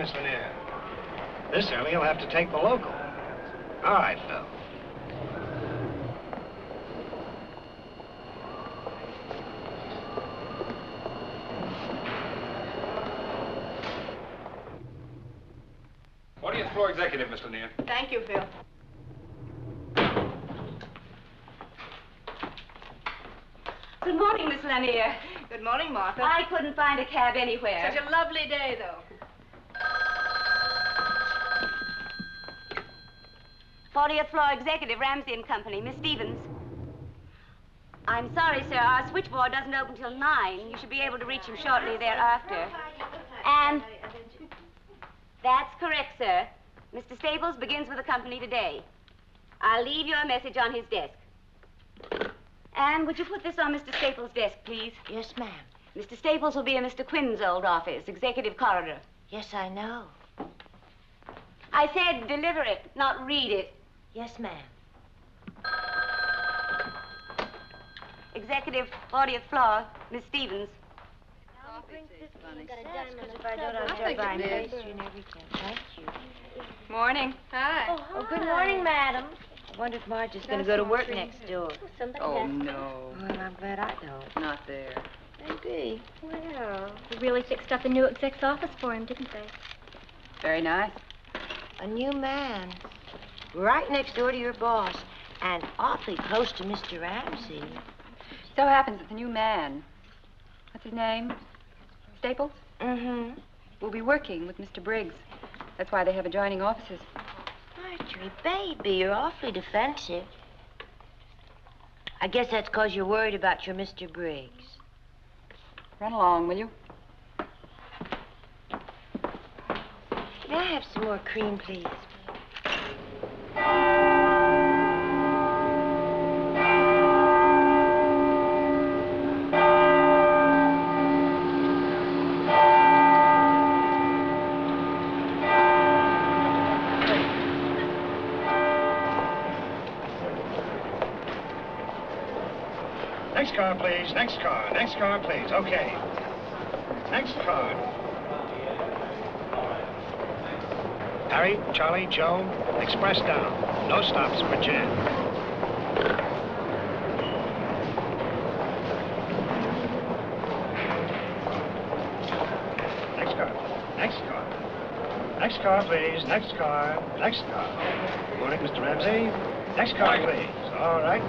Miss Lanier. This early, you'll have to take the local. All right, Phil. Floor executive, Miss Lanier. Thank you, Phil. Good morning, Miss Lanier. Good morning, Martha. I couldn't find a cab anywhere. Such a lovely day, though. 40th floor executive, Ramsey and Company, Miss Stevens. I'm sorry, sir. Our switchboard doesn't open till 9. You should be able to reach him shortly thereafter. And that's correct, sir. Mr. Staples begins with the company today. I'll leave you a message on his desk. And would you put this on Mr. Staples' desk, please? Yes, ma'am. Mr. Staples will be in Mr. Quinn's old office, executive corridor. Yes, I know. I said deliver it, not read it. Yes, ma'am. Executive, 40th floor, Miss Stevens. Morning. Hi. Oh, good morning, madam. I wonder if Marge is going to go to work next door. Oh, no. Well, I'm glad I don't. Not there. Maybe. Well, they really fixed up a new exec's office for him, didn't they? Very nice. A new man. Right next door to your boss. And awfully close to Mr. Ramsey. So happens that the new man, what's his name? Staples? Mm-hmm. Will be working with Mr. Briggs. That's why they have adjoining offices. Marjorie, baby, you're awfully defensive. I guess that's 'cause you're worried about your Mr. Briggs. Run along, will you? May I have some more cream, please? Next car, please. Next car. Next car, please. Okay. Next car. Harry, Charlie, Joe, express down. No stops for Jan. Next car. Next car. Next car, please. Next car. Next car. Morning, Mr. Ramsey. Next car, please. All right.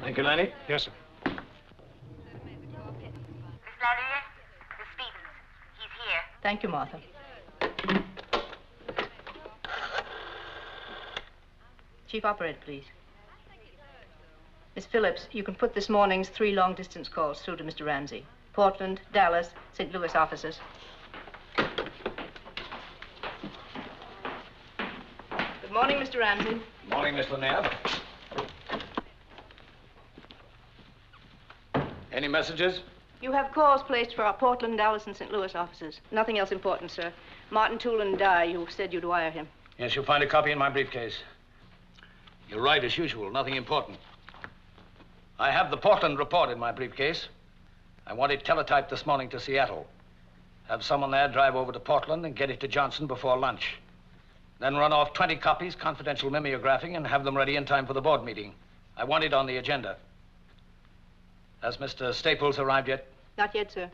Thank you, Lenny. Yes, sir. Miss Lanier, Miss Stevens. He's here. Thank you, Martha. Chief Operator, please. Miss Phillips, you can put this morning's 3 long-distance calls through to Mr. Ramsey. Portland, Dallas, St. Louis offices. Good morning, Mr. Ramsey. Morning, Miss Lanier. Any messages? You have calls placed for our Portland, Dallas, and St. Louis offices. Nothing else important, sir. Martin Toole Dye, you said you'd wire him. Yes, you'll find a copy in my briefcase. You're right, as usual. Nothing important. I have the Portland report in my briefcase. I want it teletyped this morning to Seattle. Have someone there drive over to Portland and get it to Johnson before lunch. Then run off 20 copies, confidential mimeographing, and have them ready in time for the board meeting. I want it on the agenda. Has Mr. Staples arrived yet? Not yet, sir.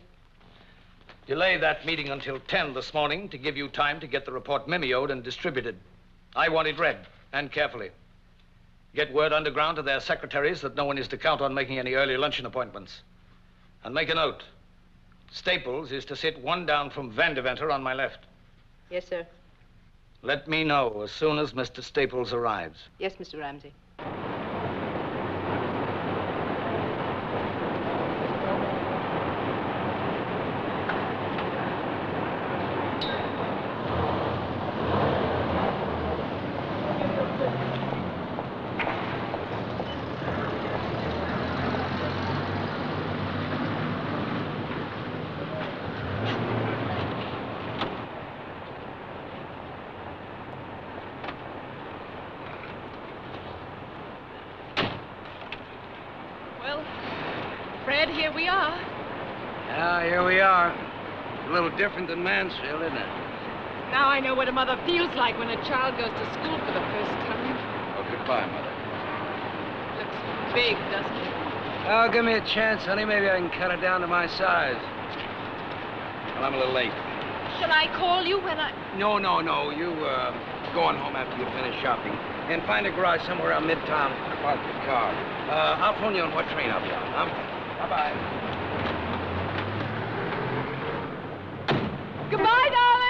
Delay that meeting until 10 this morning to give you time to get the report mimeoed and distributed. I want it read, and carefully. Get word underground to their secretaries that no one is to count on making any early luncheon appointments. And make a note. Staples is to sit 1 down from Vandeventer on my left. Yes, sir. Let me know as soon as Mr. Staples arrives. Yes, Mr. Ramsey. here we are. Yeah, here we are. A little different than Mansfield, isn't it? Now I know what a mother feels like when a child goes to school for the first time. Oh, goodbye, Mother. Looks big, doesn't it? Oh, give me a chance, honey. Maybe I can cut it down to my size. Well, I'm a little late. Shall I call you when I... No. You, go on home after you finish shopping. And find a garage somewhere around Midtown to park the car. I'll phone you on what train I'll be on, huh? Bye-bye. Goodbye, darling.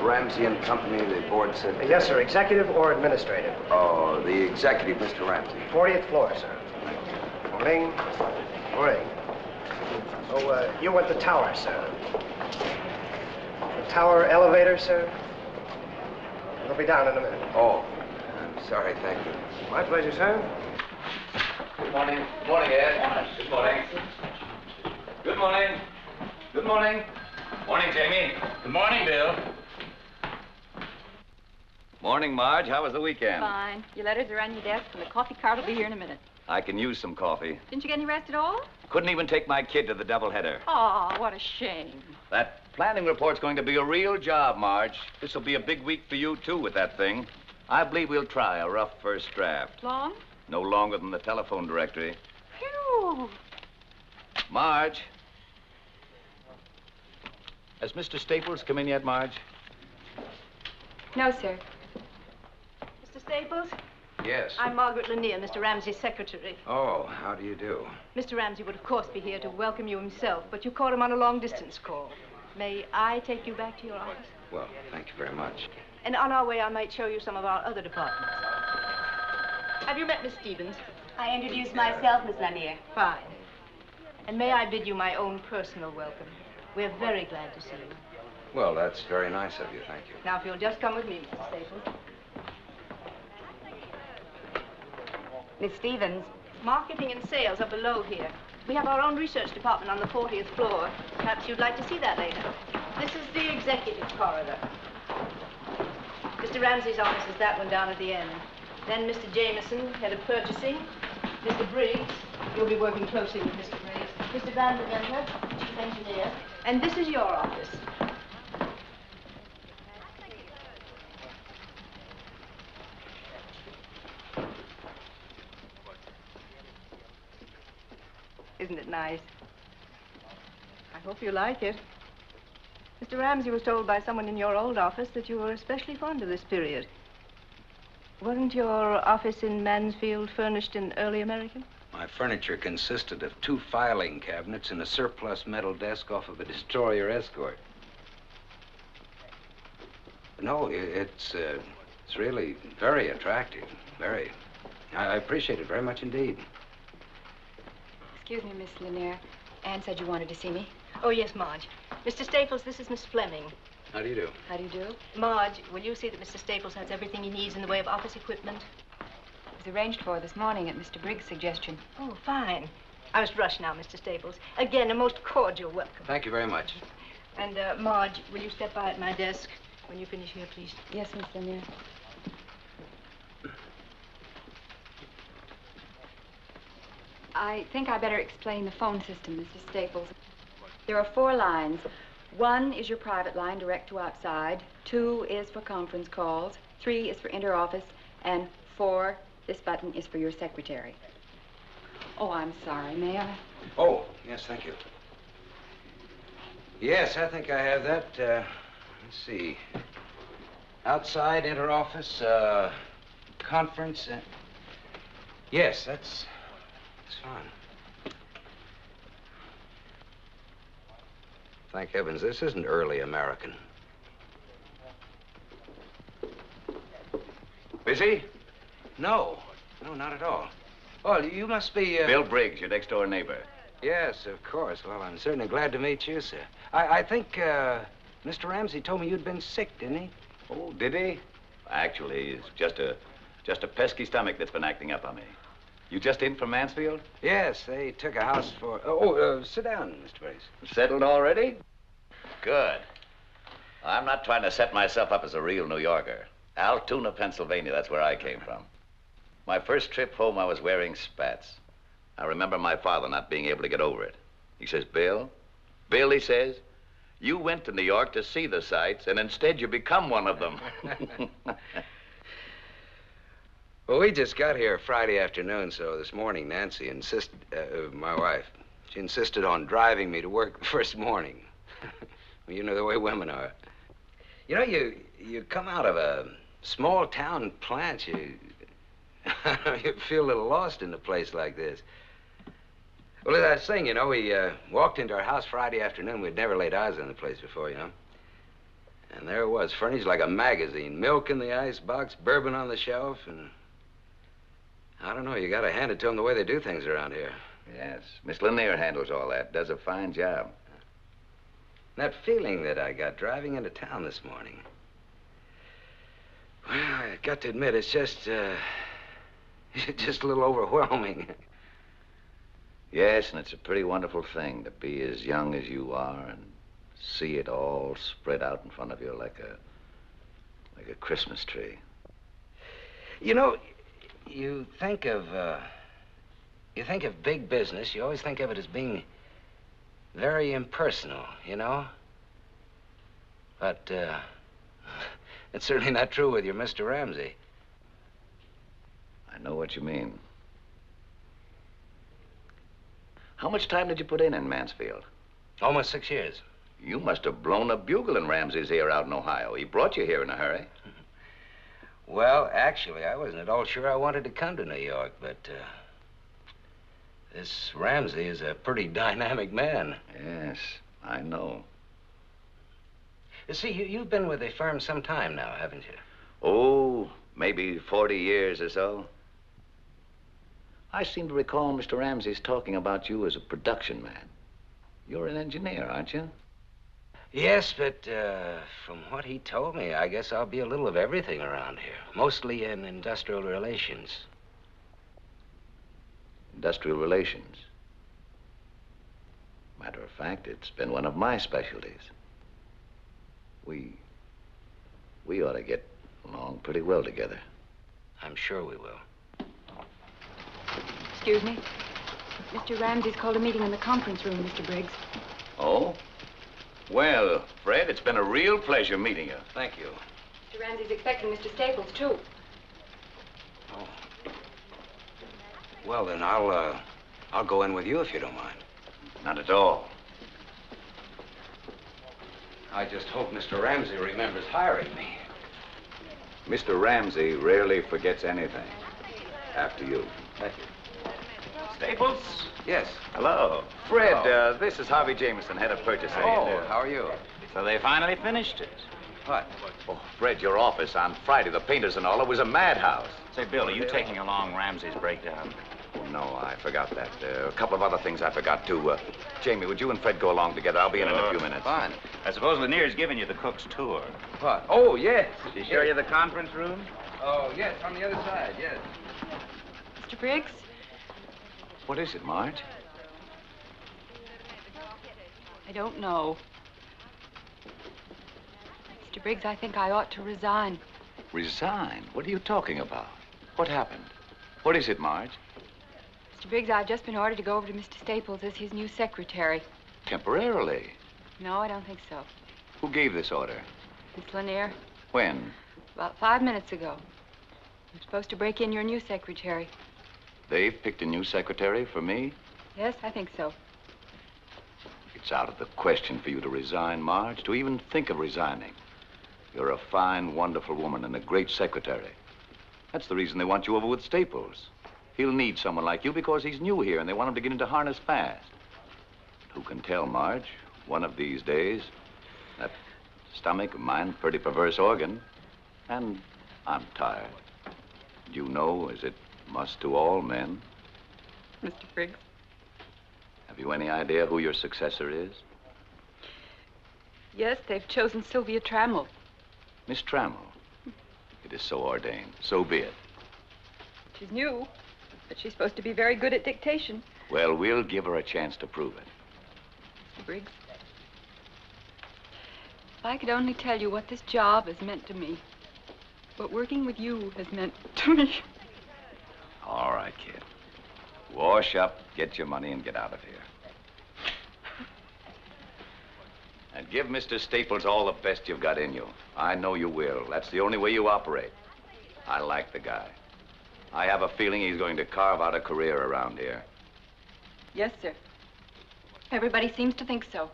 Ramsey and Company, the board said... Yes, sir. Executive or administrative? Oh, the executive, Mr. Ramsey. 40th floor, sir. Morning. Morning. Oh, you want the tower, sir. The tower elevator, sir? It'll be down in a minute. Oh, I'm sorry, thank you. My pleasure, sir. Good morning. Good morning, Ed. Good morning. Good morning. Good morning. Morning, Jamie. Good morning, Bill. Morning, Marge. How was the weekend? Fine. Your letters are on your desk, and the coffee cart will be here in a minute. I can use some coffee. Didn't you get any rest at all? Couldn't even take my kid to the doubleheader. Oh, what a shame. That planning report's going to be a real job, Marge. This will be a big week for you, too, with that thing. I believe we'll try a rough first draft. Long? No longer than the telephone directory. Phew. Marge. Has Mr. Staples come in yet, Marge? No, sir. Mr. Staples? Yes. I'm Margaret Lanier, Mr. Ramsey's secretary. Oh, how do you do? Mr. Ramsey would, of course, be here to welcome you himself, but you caught him on a long-distance call. May I take you back to your office? Well, thank you very much. And on our way, I might show you some of our other departments. Have you met Miss Stevens? I introduced myself, Miss Lanier. Fine. And may I bid you my own personal welcome. We're very glad to see you. Well, that's very nice of you, thank you. Now, if you'll just come with me, Mr. Staples. Miss Stevens. Marketing and sales are below here. We have our own research department on the 40th floor. Perhaps you'd like to see that later. This is the executive corridor. Mr. Ramsey's office is that one down at the end. Then Mr. Jameson, head of purchasing. Mr. Briggs, you'll be working closely with Mr. Briggs. Mr. Van der Venter, chief engineer. And this is your office. Isn't it nice? I hope you like it. Mr. Ramsey was told by someone in your old office that you were especially fond of this period. Wasn't your office in Mansfield furnished in early American? My furniture consisted of 2 filing cabinets and a surplus metal desk off of a destroyer escort. No, it's really very attractive. Very. I appreciate it very much indeed. Excuse me, Miss Lanier. Anne said you wanted to see me. Oh, yes, Marge. Mr. Staples, this is Miss Fleming. How do you do? How do you do? Marge, will you see that Mr. Staples has everything he needs in the way of office equipment? It was arranged for this morning at Mr. Briggs' suggestion. Oh, fine. I must rush now, Mr. Staples. Again, a most cordial welcome. Thank you very much. And, Marge, will you step by at my desk when you finish here, please? Yes, Miss Lanier. I think I better explain the phone system, Mr. Staples. There are 4 lines. 1 is your private line, direct to outside. 2 is for conference calls. 3 is for inter-office. And 4, this button is for your secretary. Oh, I'm sorry. May I? Oh, yes, thank you. Yes, I think I have that. Let's see. Outside, inter-office, conference. Yes, that's fine. Thank heavens, this isn't early American. Busy? No, not at all. Oh, you must be, Bill Briggs, your next-door neighbor. Yes, of course. Well, I'm certainly glad to meet you, sir. I think, Mr. Ramsey told me you'd been sick, didn't he? Oh, did he? Actually, it's just a Just a pesky stomach that's been acting up on me. You just in from Mansfield? Yes, they took a house for... sit down, Mr. Briggs. Settled already? Good. I'm not trying to set myself up as a real New Yorker. Altoona, Pennsylvania, that's where I came from. My first trip home, I was wearing spats. I remember my father not being able to get over it. He says, Bill, he says, you went to New York to see the sights, and instead you become one of them. Well, we just got here Friday afternoon, so this morning Nancy insisted, my wife, she insisted on driving me to work the first morning. Well, you know the way women are. You know, you come out of a small town plant, you feel a little lost in a place like this. Well, as I was saying, you know, we walked into our house Friday afternoon. We'd never laid eyes on the place before, you know. And there it was, furnished like a magazine. Milk in the icebox, bourbon on the shelf, and... I don't know, you gotta hand it to them the way they do things around here. Yes, Miss Lanier handles all that, does a fine job. That feeling that I got driving into town this morning. Well, I got to admit, it's just a little overwhelming. Yes, and it's a pretty wonderful thing to be as young as you are and see it all spread out in front of you like a Christmas tree. You know, you think of big business, you always think of it as being very impersonal, you know? But, it's certainly not true with your Mr. Ramsey. I know what you mean. How much time did you put in Mansfield? Almost 6 years. You must have blown a bugle in Ramsey's ear out in Ohio. He brought you here in a hurry. Well, actually, I wasn't at all sure I wanted to come to New York, but, this Ramsey is a pretty dynamic man. Yes, I know. You see, you've been with the firm some time now, haven't you? Oh, maybe 40 years or so. I seem to recall Mr. Ramsey's talking about you as a production man. You're an engineer, aren't you? Yes, but from what he told me, I guess I'll be a little of everything around here. Mostly in industrial relations. Industrial relations? Matter of fact, it's been one of my specialties. We ought to get along pretty well together. I'm sure we will. Excuse me. Mr. Ramsey's called a meeting in the conference room, Mr. Briggs. Oh? Well, Fred, it's been a real pleasure meeting you. Thank you. Mr. Ramsey's expecting Mr. Staples, too. Oh. Well, then I'll go in with you if you don't mind. Not at all. I just hope Mr. Ramsey remembers hiring me. Mr. Ramsey rarely forgets anything. After you. Thank you. Staples? Yes. Hello. Fred, this is Harvey Jameson, head of purchasing. Oh, how are you? So they finally finished it. What? Oh, Fred, your office on Friday, the painters and all, it was a madhouse. Say, Bill, are you taking along Ramsey's breakdown? Oh, no, I forgot that. A couple of other things I forgot, too. Jamie, would you and Fred go along together? I'll be in a few minutes. Fine. I suppose Lanier's giving you the cook's tour. What? Oh, yes. Did he show you the conference room? Oh, yes, on the other side, yes. Mr. Briggs? What is it, Marge? I don't know. Mr. Briggs, I think I ought to resign. Resign? What are you talking about? What happened? What is it, Marge? Mr. Briggs, I've just been ordered to go over to Mr. Staples as his new secretary. Temporarily? No, I don't think so. Who gave this order? Miss Lanier, When? about 5 minutes ago. I'm supposed to break in your new secretary. They've picked a new secretary for me? Yes, I think so. It's out of the question for you to resign, Marge, to even think of resigning. You're a fine, wonderful woman and a great secretary. That's the reason they want you over with Staples. He'll need someone like you because he's new here and they want him to get into harness fast. Who can tell, Marge? One of these days, that stomach of mine, pretty perverse organ, and I'm tired. You know, as it must to all men. Mr. Briggs? Have you any idea who your successor is? Yes, they've chosen Sylvia Trammell. Miss Trammell. It is so ordained. So be it. She's new, but she's supposed to be very good at dictation. Well, we'll give her a chance to prove it. Mr. Briggs, if I could only tell you what this job has meant to me, what working with you has meant to me. All right, kid. Wash up, get your money, and get out of here. And give Mr. Staples all the best you've got in you. I know you will. That's the only way you operate. I like the guy. I have a feeling he's going to carve out a career around here. Yes, sir. Everybody seems to think so.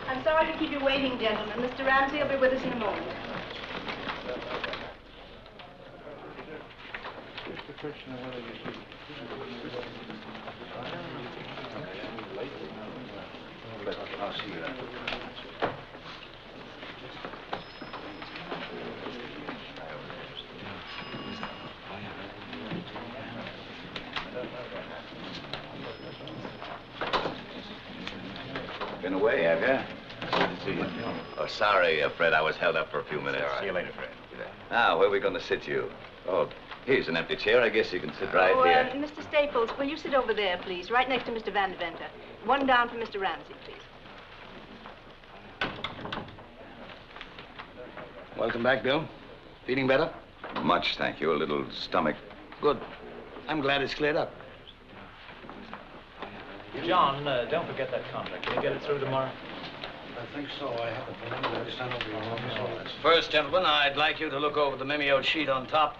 I'm sorry to keep you waiting, gentlemen. Mr. Ramsey will be with us in a moment. I'll see you after. Been away, have you? Good to see you. Oh, sorry, Fred. I was held up for a few minutes. See you later, Fred. Now, where are we going to sit you? Oh, here's an empty chair. I guess you can sit right here. Mr. Staples, will you sit over there, please, right next to Mr. Van Deventer? One down for Mr. Ramsey, please. Welcome back, Bill. Feeling better? Much, thank you. A little stomach. Good. I'm glad it's cleared up. John, don't forget that contract. Can you get it through tomorrow? I think so. I haven't been able to understand over your office. First, gentlemen, I'd like you to look over the mimeoed sheet on top.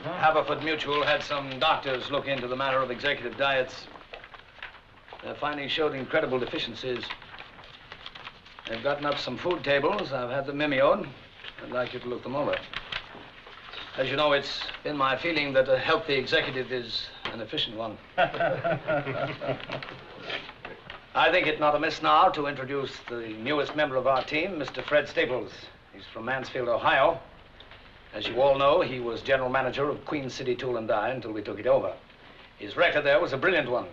Haverford Mutual had some doctors look into the matter of executive diets. Their findings showed incredible deficiencies. They've gotten up some food tables. I've had them mimeoed. I'd like you to look them over. As you know, it's been my feeling that a healthy executive is an efficient one. I think it not amiss now to introduce the newest member of our team, Mr. Fred Staples. He's from Mansfield, Ohio. As you all know, he was general manager of Queen City Tool and Die until we took it over. His record there was a brilliant one.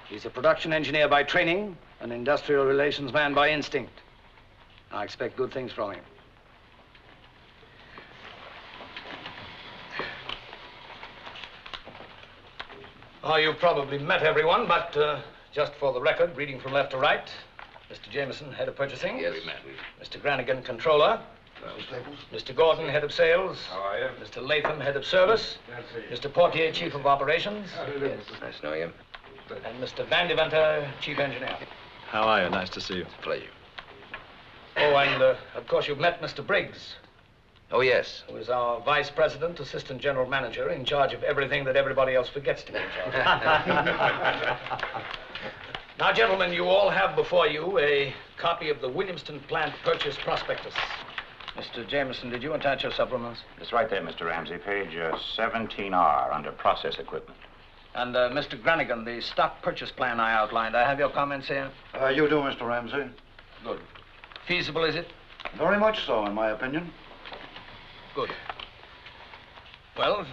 He's a production engineer by training, an industrial relations man by instinct. I expect good things from him. Oh, you've probably met everyone, but just for the record, reading from left to right, Mr. Jameson, head of purchasing. Yes, we met. Mr. Granigan, controller. Mr. Gordon, head of sales. How are you? Mr. Latham, head of service. Mr. Portier, chief of operations. Yes, nice to know you. And Mr. Van Deventer, chief engineer. How are you? Nice to see you. It's a pleasure. Oh, and of course you've met Mr. Briggs, Oh, yes. who is our vice president, assistant general manager, in charge of everything that everybody else forgets to be in charge of. Now, gentlemen, you all have before you a copy of the Williamston plant purchase prospectus. Mr. Jameson, did you attach your supplements? It's right there, Mr. Ramsey, page 17R under process equipment. And Mr. Granigan, the stock purchase plan I outlined, I have your comments here? You do, Mr. Ramsey. Good. Feasible, is it? Very much so, in my opinion. Good. Well,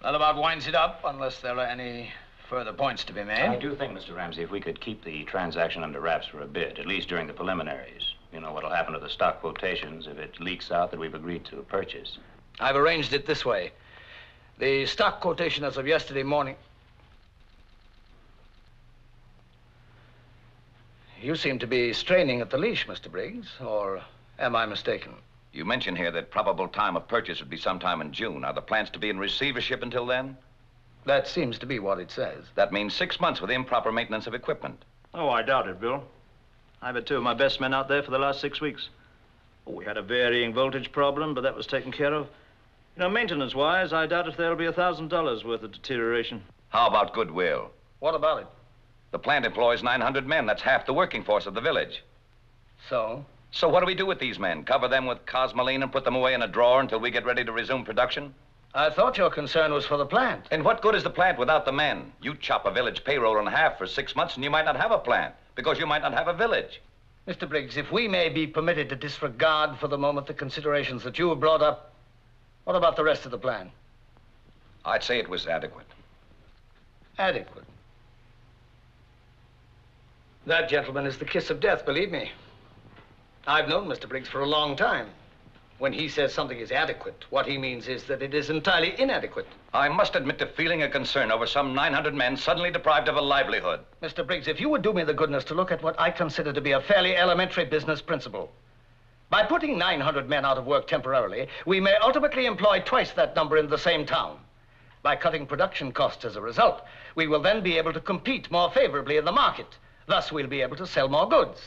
that about winds it up, unless there are any further points to be made. I do think, Mr. Ramsey, if we could keep the transaction under wraps for a bit, at least during the preliminaries. You know what'll happen to the stock quotations if it leaks out that we've agreed to purchase. I've arranged it this way. The stock quotation as of yesterday morning... You seem to be straining at the leash, Mr. Briggs, or am I mistaken? You mentioned here that probable time of purchase would be sometime in June. Are the plants to be in receivership until then? That seems to be what it says. That means 6 months with improper maintenance of equipment. Oh, I doubt it, Bill. I've had two of my best men out there for the last 6 weeks. Oh, we had a varying voltage problem, but that was taken care of. You know, maintenance-wise, I doubt if there'll be $1,000 worth of deterioration. How about goodwill? What about it? The plant employs 900 men. That's half the working force of the village. So? So what do we do with these men? Cover them with cosmoline and put them away in a drawer until we get ready to resume production? I thought your concern was for the plant. And what good is the plant without the men? You chop a village payroll in half for 6 months and you might not have a plant because you might not have a village. Mr. Briggs, if we may be permitted to disregard for the moment the considerations that you have brought up, what about the rest of the plan? I'd say it was adequate. Adequate. That, gentlemen, is the kiss of death, believe me. I've known Mr. Briggs for a long time. When he says something is adequate, what he means is that it is entirely inadequate. I must admit to feeling a concern over some 900 men suddenly deprived of a livelihood. Mr. Briggs, if you would do me the goodness to look at what I consider to be a fairly elementary business principle. By putting 900 men out of work temporarily, we may ultimately employ twice that number in the same town. By cutting production costs as a result, we will then be able to compete more favorably in the market. Thus, we'll be able to sell more goods.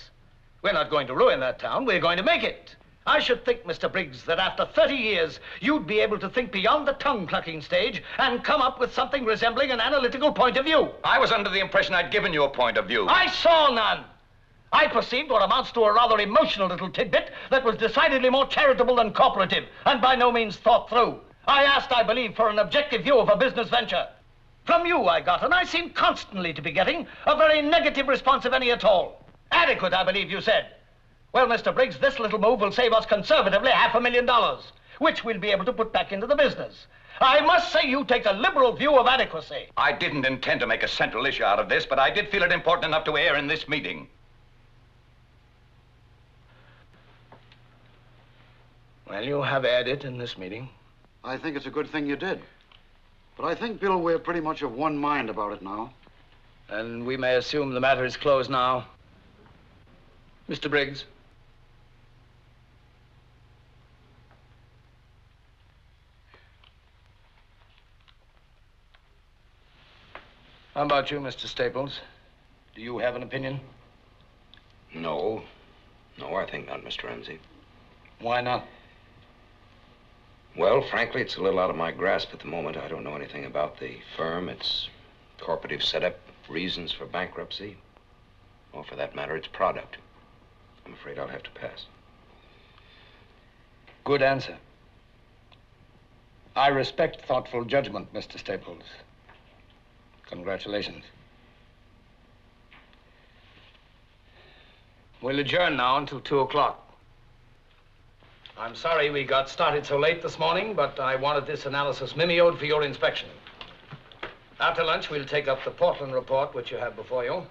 We're not going to ruin that town, we're going to make it. I should think, Mr. Briggs, that after 30 years, you'd be able to think beyond the tongue-clucking stage and come up with something resembling an analytical point of view. I was under the impression I'd given you a point of view. I saw none. I perceived what amounts to a rather emotional little tidbit that was decidedly more charitable than cooperative, and by no means thought through. I asked, I believe, for an objective view of a business venture. From you I got, and I seem constantly to be getting, a very negative response, if any at all. Adequate, I believe you said. Well, Mr. Briggs, this little move will save us conservatively $500,000, which we'll be able to put back into the business. I must say you take a liberal view of adequacy. I didn't intend to make a central issue out of this, but I did feel it important enough to air in this meeting. Well, you have aired it in this meeting. I think it's a good thing you did. But I think, Bill, we're pretty much of one mind about it now. And we may assume the matter is closed now. Mr. Briggs. How about you, Mr. Staples? Do you have an opinion? No. No, I think not, Mr. Ramsey. Why not? Well, frankly, it's a little out of my grasp at the moment. I don't know anything about the firm, its corporative setup, reasons for bankruptcy, or for that matter, its product. I'm afraid I'll have to pass. Good answer. I respect thoughtful judgment, Mr. Staples. Congratulations. We'll adjourn now until 2 o'clock. I'm sorry we got started so late this morning, but I wanted this analysis mimeoed for your inspection. After lunch, we'll take up the Portland report, which you have before you.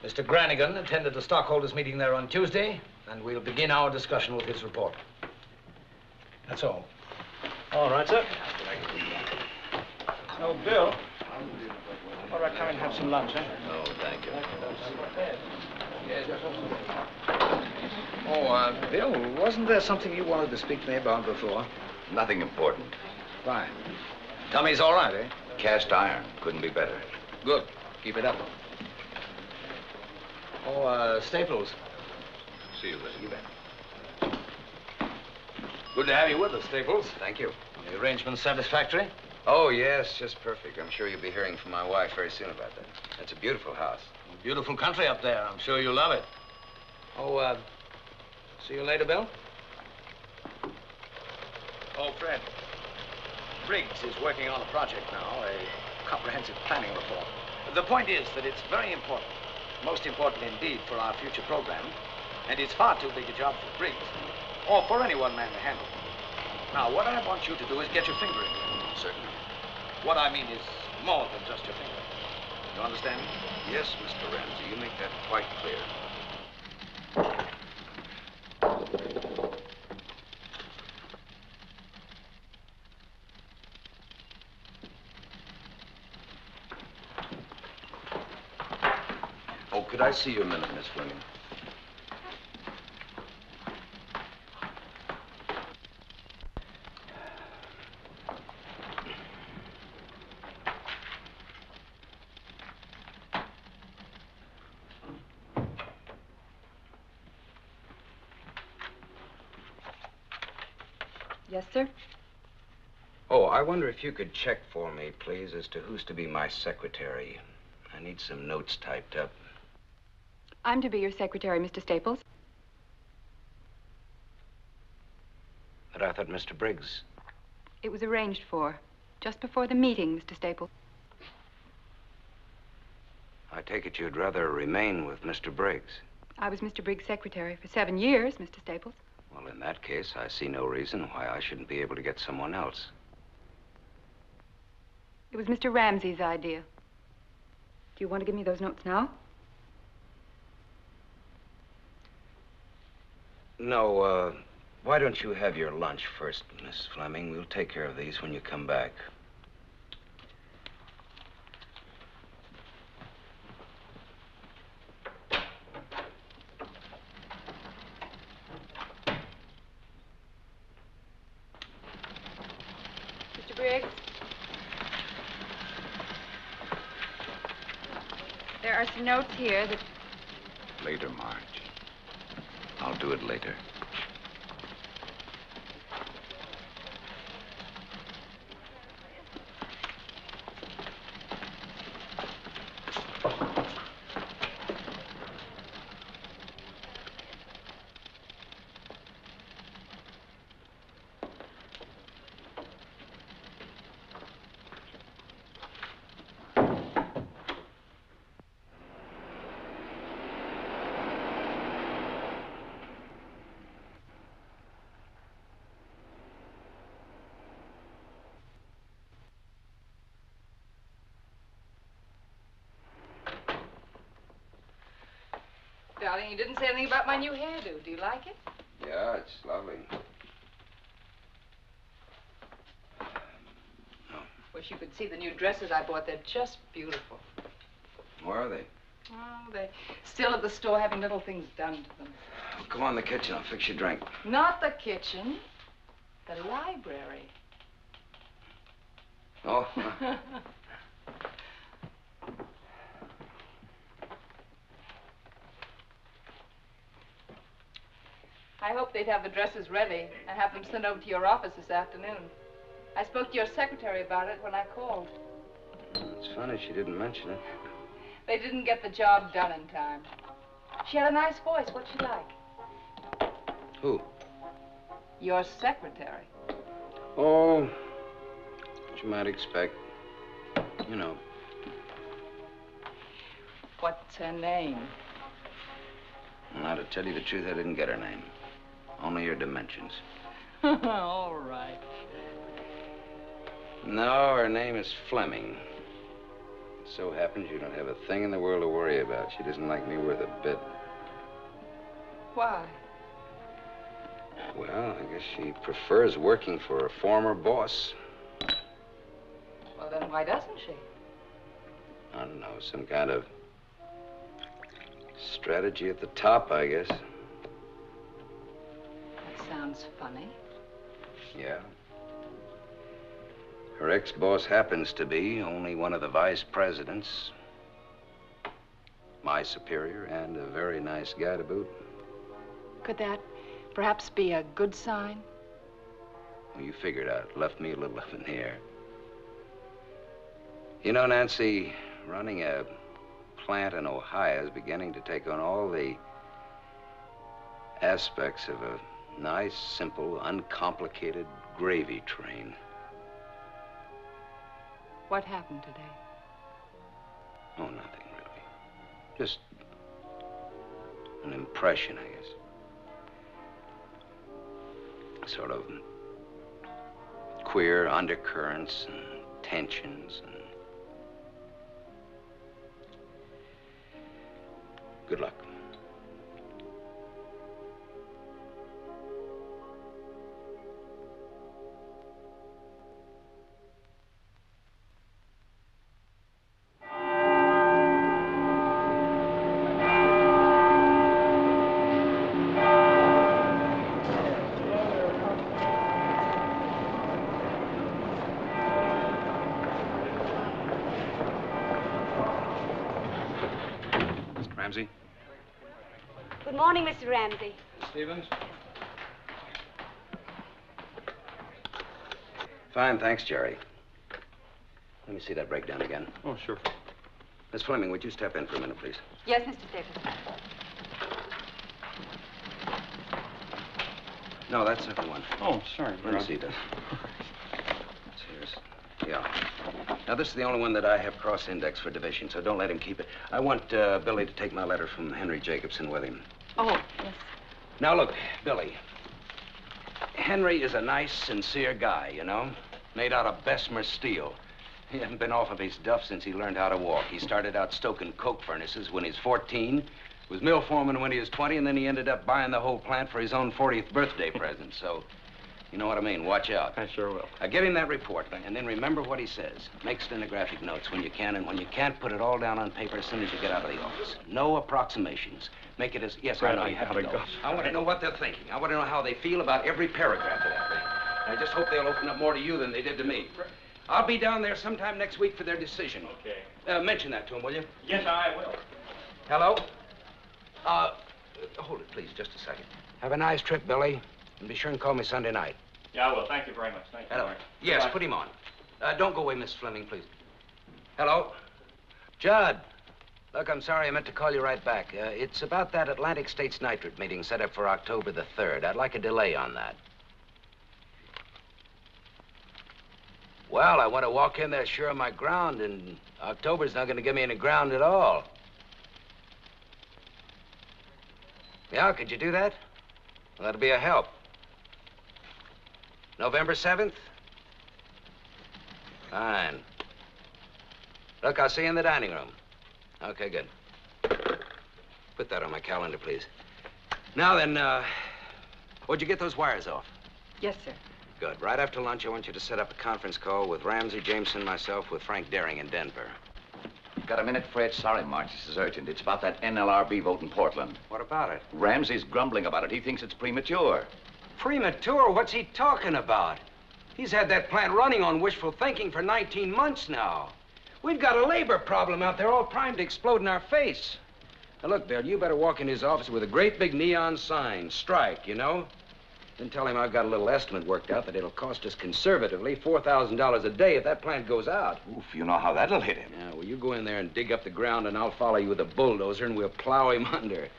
Mr. Granigan attended the stockholders' meeting there on Tuesday, and we'll begin our discussion with his report. That's all. All right, sir. Oh, Bill. All right, come and have some lunch, eh? Oh, thank you. Bill, wasn't there something you wanted to speak to me about before? Nothing important. Fine. Tummy's all right, eh? Cast iron. Couldn't be better. Good. Keep it up. Oh, Staples. See you later. You bet. Good to have you with us, Staples. Thank you. The arrangement's satisfactory? Oh, yes, just perfect. I'm sure you'll be hearing from my wife very soon about that. It's a beautiful house. Beautiful country up there. I'm sure you'll love it. Oh, see you later, Bill? Oh, Fred. Briggs is working on a project now, a comprehensive planning report. The point is that it's very important, most important indeed for our future program, and it's far too big a job for Briggs, or for any one man to handle. Now, what I want you to do is get your finger in it. Certainly. What I mean is more than just your finger. You understand? Yes, Mr. Ramsey, you make that quite clear. Oh, could I see you a minute, Miss Fleming? Yes, sir? Oh, I wonder if you could check for me, please, as to who's to be my secretary. I need some notes typed up. I'm to be your secretary, Mr. Staples. But I thought Mr. Briggs. It was arranged for, just before the meeting, Mr. Staples. I take it you'd rather remain with Mr. Briggs. I was Mr. Briggs' secretary for 7 years, Mr. Staples. Well, in that case, I see no reason why I shouldn't be able to get someone else. It was Mr. Ramsey's idea. Do you want to give me those notes now? No, Why don't you have your lunch first, Miss Fleming? We'll take care of these when you come back. Mr. Briggs? There are some notes here that... Later, Marge. I'll do it later. Darling, you didn't say anything about my new hairdo. Do you like it? Yeah, it's lovely. Wish you could see the new dresses I bought. They're just beautiful. Where are they? Oh, they're still at the store having little things done to them. Oh, go on in the kitchen. I'll fix your drink. Not the kitchen. The library. Oh. I hoped they'd have the dresses ready and have them sent over to your office this afternoon. I spoke to your secretary about it when I called. It's funny she didn't mention it. They didn't get the job done in time. She had a nice voice. What'd she like? Who? Your secretary. Oh, what you might expect. You know. What's her name? Now, to tell you the truth, I didn't get her name. Only her dimensions. All right. No, her name is Fleming. It so happens you don't have a thing in the world to worry about. She doesn't like me worth a bit. Why? Well, I guess she prefers working for a former boss. Well, then why doesn't she? I don't know, some kind of strategy at the top, I guess. That sounds funny. Yeah. Her ex-boss happens to be only one of the vice presidents, my superior, and a very nice guy to boot. Could that perhaps be a good sign? Well, you figured out. Left me a little up in the air. You know, Nancy, running a plant in Ohio is beginning to take on all the aspects of a nice, simple, uncomplicated gravy train. What happened today? Oh, nothing really. Just an impression, I guess. Sort of queer undercurrents and tensions and... Good luck. Ramsey? Good morning, Mr. Ramsey. Stevens? Fine, thanks, Jerry. Let me see that breakdown again. Oh, sure. Miss Fleming, would you step in for a minute, please? Yes, Mr. Staples. No, that's not the one. Oh, sorry. Let me see this. Here's, yeah. Now, this is the only one that I have cross-indexed for division, so don't let him keep it. I want Billy to take my letter from Henry Jacobson with him. Oh, yes. Now, look, Billy. Henry is a nice, sincere guy, you know? Made out of Bessemer steel. He hasn't been off of his duff since he learned how to walk. He started out stoking coke furnaces when he was 14, Was mill foreman when he was 20, and then he ended up buying the whole plant for his own 40th birthday present. So, you know what I mean. Watch out. I sure will. Give him that report, and then remember what he says. Make stenographic notes when you can, and when you can't, put it all down on paper as soon as you get out of the office. No approximations. Make it as... Yes, I know you have to go. I want to know what they're thinking. I want to know how they feel about every paragraph of that thing. I just hope they'll open up more to you than they did to me. I'll be down there sometime next week for their decision. Okay. Mention that to them, will you? Yes, I will. Hello? Hold it, please, just a second. Have a nice trip, Billy. And be sure and call me Sunday night. Yeah, I will. Thank you very much. Thank you. Hello. Yes, put him on. Don't go away, Miss Fleming, please. Hello? Judd. Look, I'm sorry. I meant to call you right back. It's about that Atlantic States Nitrate meeting set up for October the 3rd. I'd like a delay on that. Well, I want to walk in there sure of my ground, and October's not going to give me any ground at all. Yeah, could you do that? Well, that'd be a help. November 7th? Fine. Look, I'll see you in the dining room. Okay, good. Put that on my calendar, please. Now then, where'd you get those wires off? Yes, sir. Good. Right after lunch, I want you to set up a conference call with Ramsey, Jameson, myself, with Frank Daring in Denver. Got a minute, Fred? Sorry, Marge. This is urgent. It's about that NLRB vote in Portland. What about it? Ramsey's grumbling about it. He thinks it's premature. Premature? What's he talking about? He's had that plant running on wishful thinking for 19 months now. We've got a labor problem out there all primed to explode in our face. Now, look, Bill, you better walk in his office with a great big neon sign, strike, you know? Then tell him I've got a little estimate worked out that it'll cost us conservatively $4,000 a day if that plant goes out. Oof, you know how that'll hit him. Yeah, well, you go in there and dig up the ground, and I'll follow you with a bulldozer, and we'll plow him under.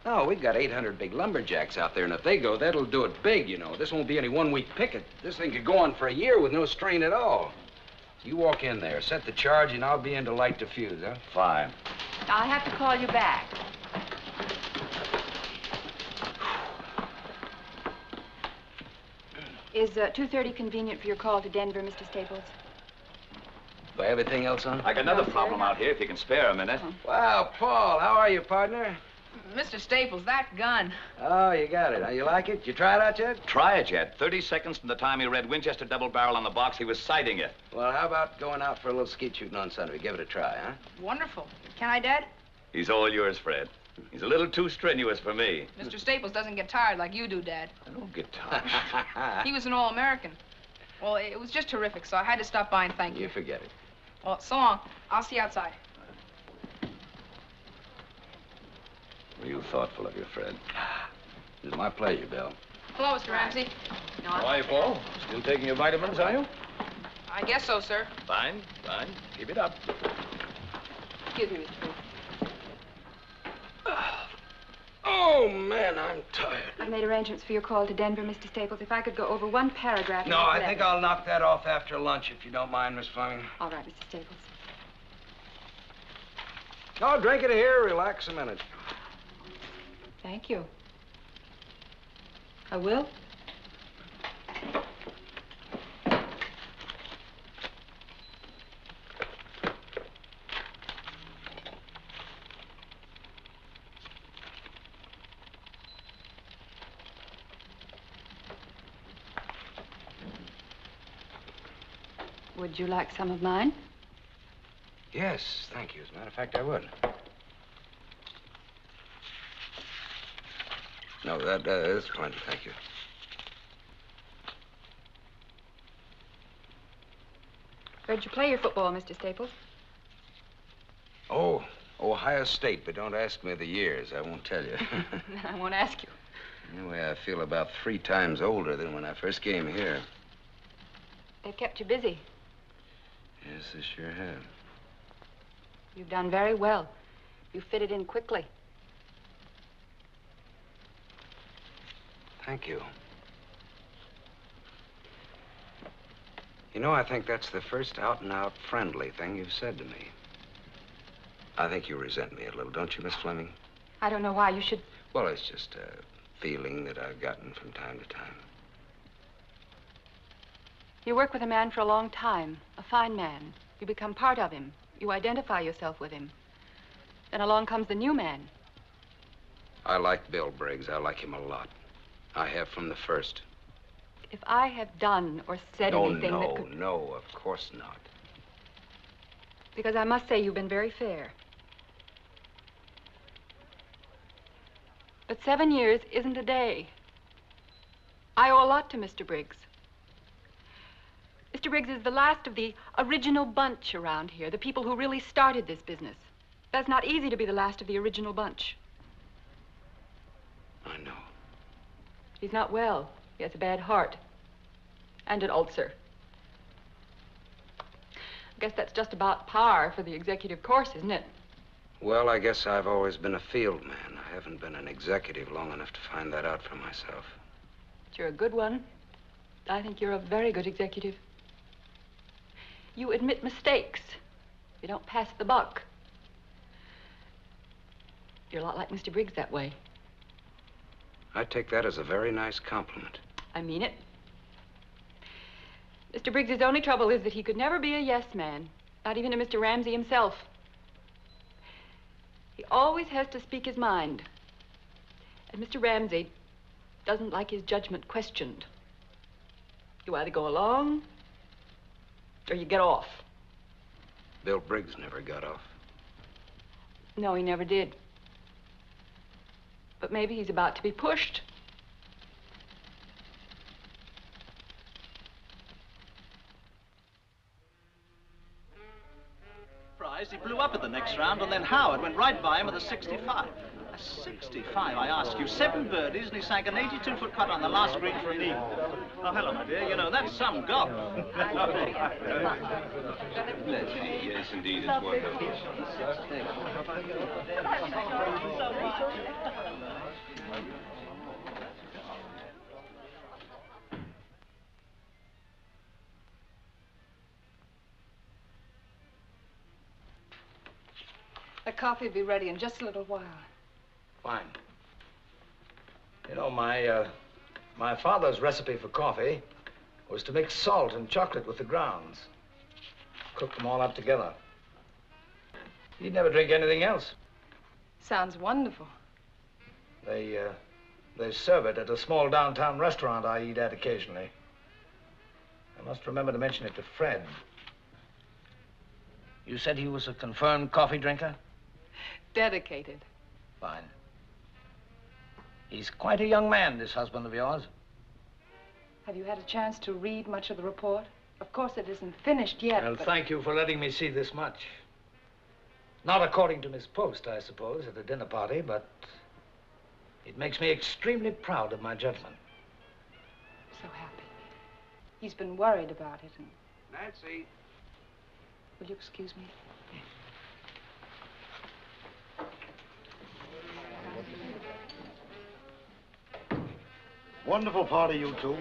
No, we've got 800 big lumberjacks out there, and if they go, that'll do it big, you know. This won't be any one-week picket. This thing could go on for a year with no strain at all. You walk in there, set the charge, and I'll be in to light the fuse, huh? Fine. I'll have to call you back. Is 2:30 convenient for your call to Denver, Mr. Staples? Do I have anything else on? I got another problem out here, if you can spare a minute. Well, Paul, how are you, partner? Mr. Staples, that gun. Oh, you got it. You like it? You try it out yet? Try it yet. 30 seconds from the time he read Winchester double barrel on the box, he was sighting it. Well, how about going out for a little skeet shooting on Sunday? Give it a try, huh? Wonderful. Can I, Dad? He's all yours, Fred. He's a little too strenuous for me. Mr. Staples doesn't get tired like you do, Dad. I don't get tired. He was an All-American. Well, it was just terrific, so I had to stop by and thank you. You forget it. Well, so long. I'll see you outside. Real thoughtful of you, Fred. It's my pleasure, Bill. Hello, Mr. Ramsey. How are you, Paul? Still taking your vitamins, are you? I guess so, sir. Fine, fine. Keep it up. Excuse me, Mr. Staples. Oh, man, I'm tired. I've made arrangements for your call to Denver, Mr. Staples. If I could go over one paragraph... No, I think I'll knock that off after lunch, if you don't mind, Miss Fleming. All right, Mr. Staples. Oh, drink it here. Relax a minute. Thank you. I will. Would you like some of mine? Yes, thank you. As a matter of fact, I would. No, that is plenty, thank you. Where'd you play your football, Mr. Staples? Oh, Ohio State, but don't ask me the years. I won't tell you. I won't ask you. Anyway, I feel about 3 times older than when I first came here. They've kept you busy. Yes, they sure have. You've done very well. You fitted in quickly. Thank you. You know, I think that's the first out-and-out friendly thing you've said to me. I think you resent me a little, don't you, Miss Fleming? I don't know why you should... Well, it's just a feeling that I've gotten from time to time. You work with a man for a long time, a fine man. You become part of him. You identify yourself with him. Then along comes the new man. I like Bill Briggs. I like him a lot. I have from the first. If I have done or said anything that could... No, of course not. Because I must say you've been very fair. But 7 years isn't a day. I owe a lot to Mr. Briggs. Mr. Briggs is the last of the original bunch around here, the people who really started this business. That's not easy to be the last of the original bunch. I know. He's not well. He has a bad heart and an ulcer. I guess that's just about par for the executive course, isn't it? Well, I guess I've always been a field man. I haven't been an executive long enough to find that out for myself. But you're a good one. I think you're a very good executive. You admit mistakes. You don't pass the buck. You're a lot like Mr. Briggs that way. I take that as a very nice compliment. I mean it. Mr. Briggs's only trouble is that he could never be a yes man, not even to Mr. Ramsey himself. He always has to speak his mind. And Mr. Ramsey doesn't like his judgment questioned. You either go along or you get off. Bill Briggs never got off. No, he never did. But maybe he's about to be pushed. He blew up at the next round, and then Howard went right by him with a 65. A 65, I ask you. 7 birdies, and he sank an 82-foot putt on the last green for an eagle. Oh, hello, my dear. You know, that's some golf. Yes, indeed, it's wonderful. The coffee will be ready in just a little while. Fine. You know, my father's recipe for coffee was to mix salt and chocolate with the grounds. Cook them all up together. He'd never drink anything else. Sounds wonderful. They serve it at a small downtown restaurant I eat at occasionally. I must remember to mention it to Fred. You said he was a confirmed coffee drinker? Dedicated. Fine. He's quite a young man, this husband of yours. Have you had a chance to read much of the report? Of course, it isn't finished yet, Well, but... thank you for letting me see this much. Not according to Miss Post, I suppose, at a dinner party, but it makes me extremely proud of my judgment. So happy. He's been worried about it, and... Nancy. Will you excuse me? Wonderful party, you two.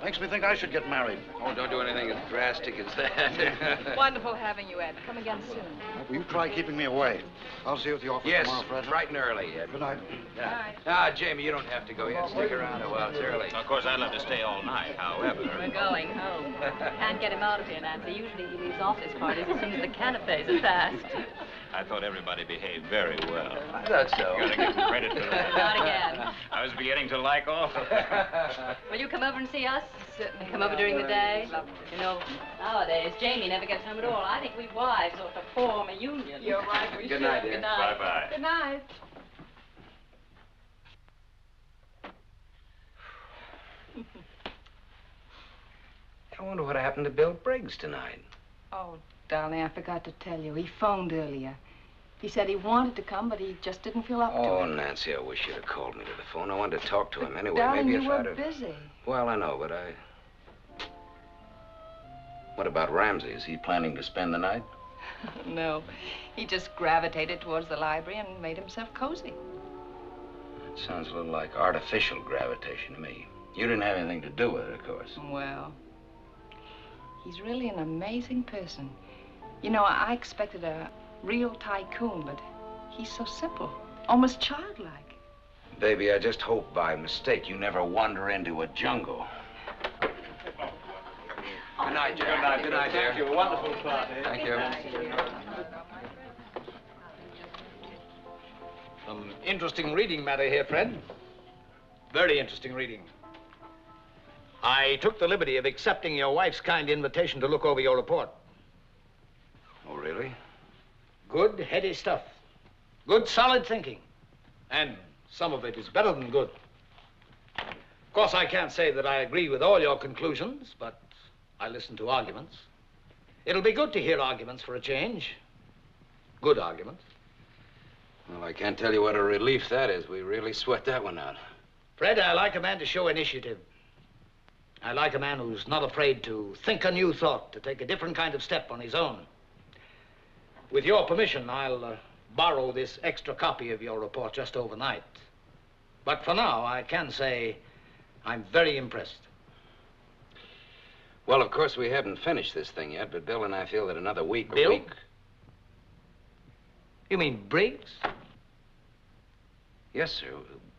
Makes me think I should get married. Oh, don't do anything as drastic as that. Wonderful having you, Ed. Come again soon. Will you try keeping me away? I'll see you at the office Yes, tomorrow, Fred. bright and early. Good night. Ah, Jamie, you don't have to go yet. Stick around a while. It's early. Of course, I'd love to stay all night, however. We're going home. Can't get him out of here, Nancy. Usually he leaves office parties as soon as the canapes are passed. I thought everybody behaved very well. I thought so. You gotta give them credit for that. Not again. I was beginning to like off. Will you come over and see us? Certainly. Come over during the day? You know, nowadays, Jamie never gets home at all. I think we wives ought to form a union. You're right, we Good should. night, dear. Good night. Bye-bye. Good night. I wonder what happened to Bill Briggs tonight. Oh, darling, I forgot to tell you. He phoned earlier. He said he wanted to come, but he just didn't feel up to Oh, it. Nancy, I wish you'd have called me to the phone. I wanted to talk to him anyway. Darling, Maybe you if were I'd have... busy. Well, I know, but I... What about Ramsey? Is he planning to spend the night? No. He just gravitated towards the library and made himself cozy. It sounds a little like artificial gravitation to me. You didn't have anything to do with it, of course. Well, he's really an amazing person. You know, I expected a real tycoon, but he's so simple, almost childlike. Baby, I just hope by mistake you never wander into a jungle. Good night, Jack. Good night. Good night, dear. Thank you. A wonderful party. Thank you. Some interesting reading matter here, Fred. Very interesting reading. I took the liberty of accepting your wife's kind invitation to look over your report. Oh, really? Good, heady stuff. Good, solid thinking. And some of it is better than good. Of course, I can't say that I agree with all your conclusions, but I listen to arguments. It'll be good to hear arguments for a change. Good arguments. Well, I can't tell you what a relief that is. We really sweat that one out. Fred, I like a man to show initiative. I like a man who's not afraid to think a new thought, to take a different kind of step on his own. With your permission, I'll borrow this extra copy of your report just overnight. But for now, I can say I'm very impressed. Well, of course, we haven't finished this thing yet, but Bill and I feel that another week... Bill? A week... You mean Briggs? Yes, sir.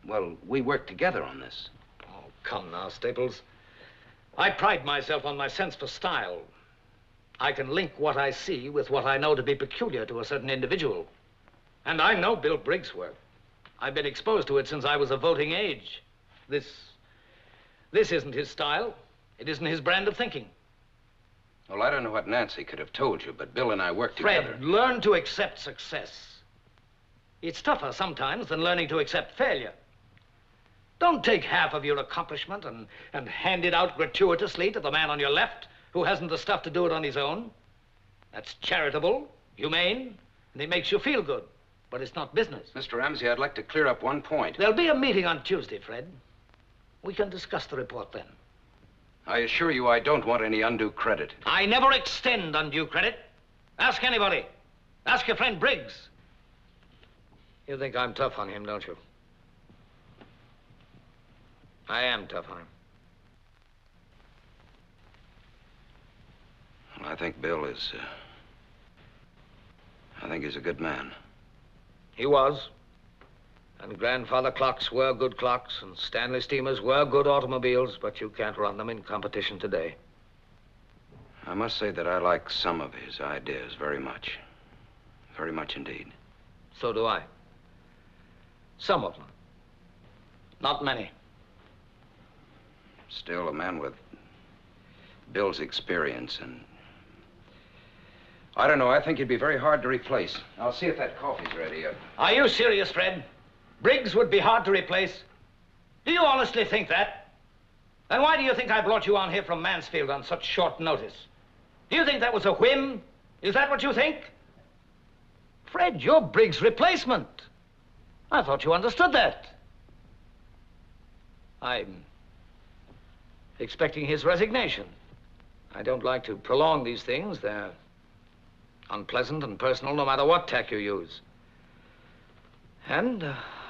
Well, we work together on this. Oh, come now, Staples. I pride myself on my sense for style. I can link what I see with what I know to be peculiar to a certain individual. And I know Bill Briggs' work. I've been exposed to it since I was of voting age. This isn't his style. It isn't his brand of thinking. Well, I don't know what Nancy could have told you, but Bill and I work together. Fred, learn to accept success. It's tougher sometimes than learning to accept failure. Don't take half of your accomplishment and hand it out gratuitously to the man on your left who hasn't the stuff to do it on his own. That's charitable, humane, and it makes you feel good. But it's not business. Mr. Ramsey, I'd like to clear up one point. There'll be a meeting on Tuesday, Fred. We can discuss the report then. I assure you I don't want any undue credit. I never extend undue credit. Ask anybody. Ask your friend Briggs. You think I'm tough on him, don't you? I am tough on him. Well, I think Bill is... I think he's a good man. He was. And grandfather clocks were good clocks, and Stanley steamers were good automobiles, but you can't run them in competition today. I must say that I like some of his ideas very much. Very much indeed. So do I. Some of them. Not many. Still, a man with Bill's experience and... I don't know, I think he'd be very hard to replace. I'll see if that coffee's ready. Are you serious, Fred? Briggs would be hard to replace? Do you honestly think that? Then why do you think I brought you on here from Mansfield on such short notice? Do you think that was a whim? Is that what you think? Fred, you're Briggs' replacement. I thought you understood that. I'm expecting his resignation. I don't like to prolong these things. They're unpleasant and personal no matter what tack you use. And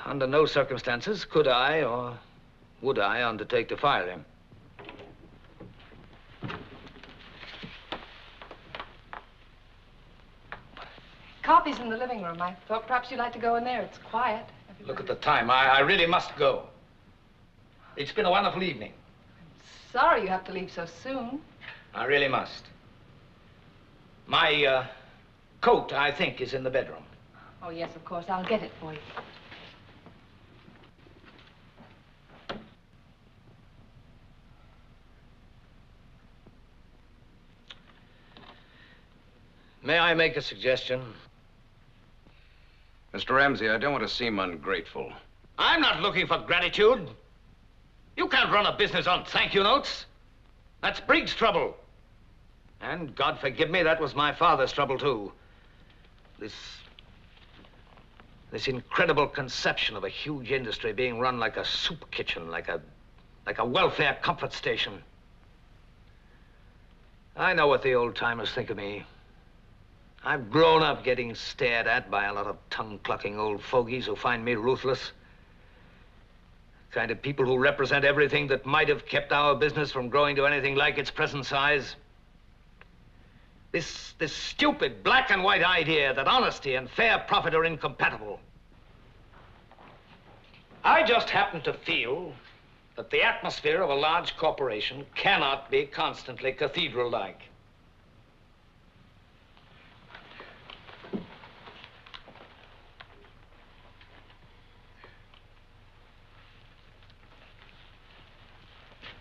under no circumstances could I or would I undertake to fire him. Coffee's in the living room. I thought perhaps you'd like to go in there. It's quiet. Look at the time. I really must go. It's been a wonderful evening. Sorry you have to leave so soon. I really must. My coat, I think, is in the bedroom. Oh, yes, of course. I'll get it for you. May I make a suggestion? Mr. Ramsey, I don't want to seem ungrateful. I'm not looking for gratitude. You can't run a business on thank you notes. That's Briggs' trouble. And God forgive me, that was my father's trouble, too. This incredible conception of a huge industry being run like a soup kitchen, like a welfare comfort station. I know what the old-timers think of me. I've grown up getting stared at by a lot of tongue-clucking old fogies who find me ruthless. The kind of people who represent everything that might have kept our business from growing to anything like its present size. This stupid black and white idea that honesty and fair profit are incompatible. I just happen to feel that the atmosphere of a large corporation cannot be constantly cathedral-like.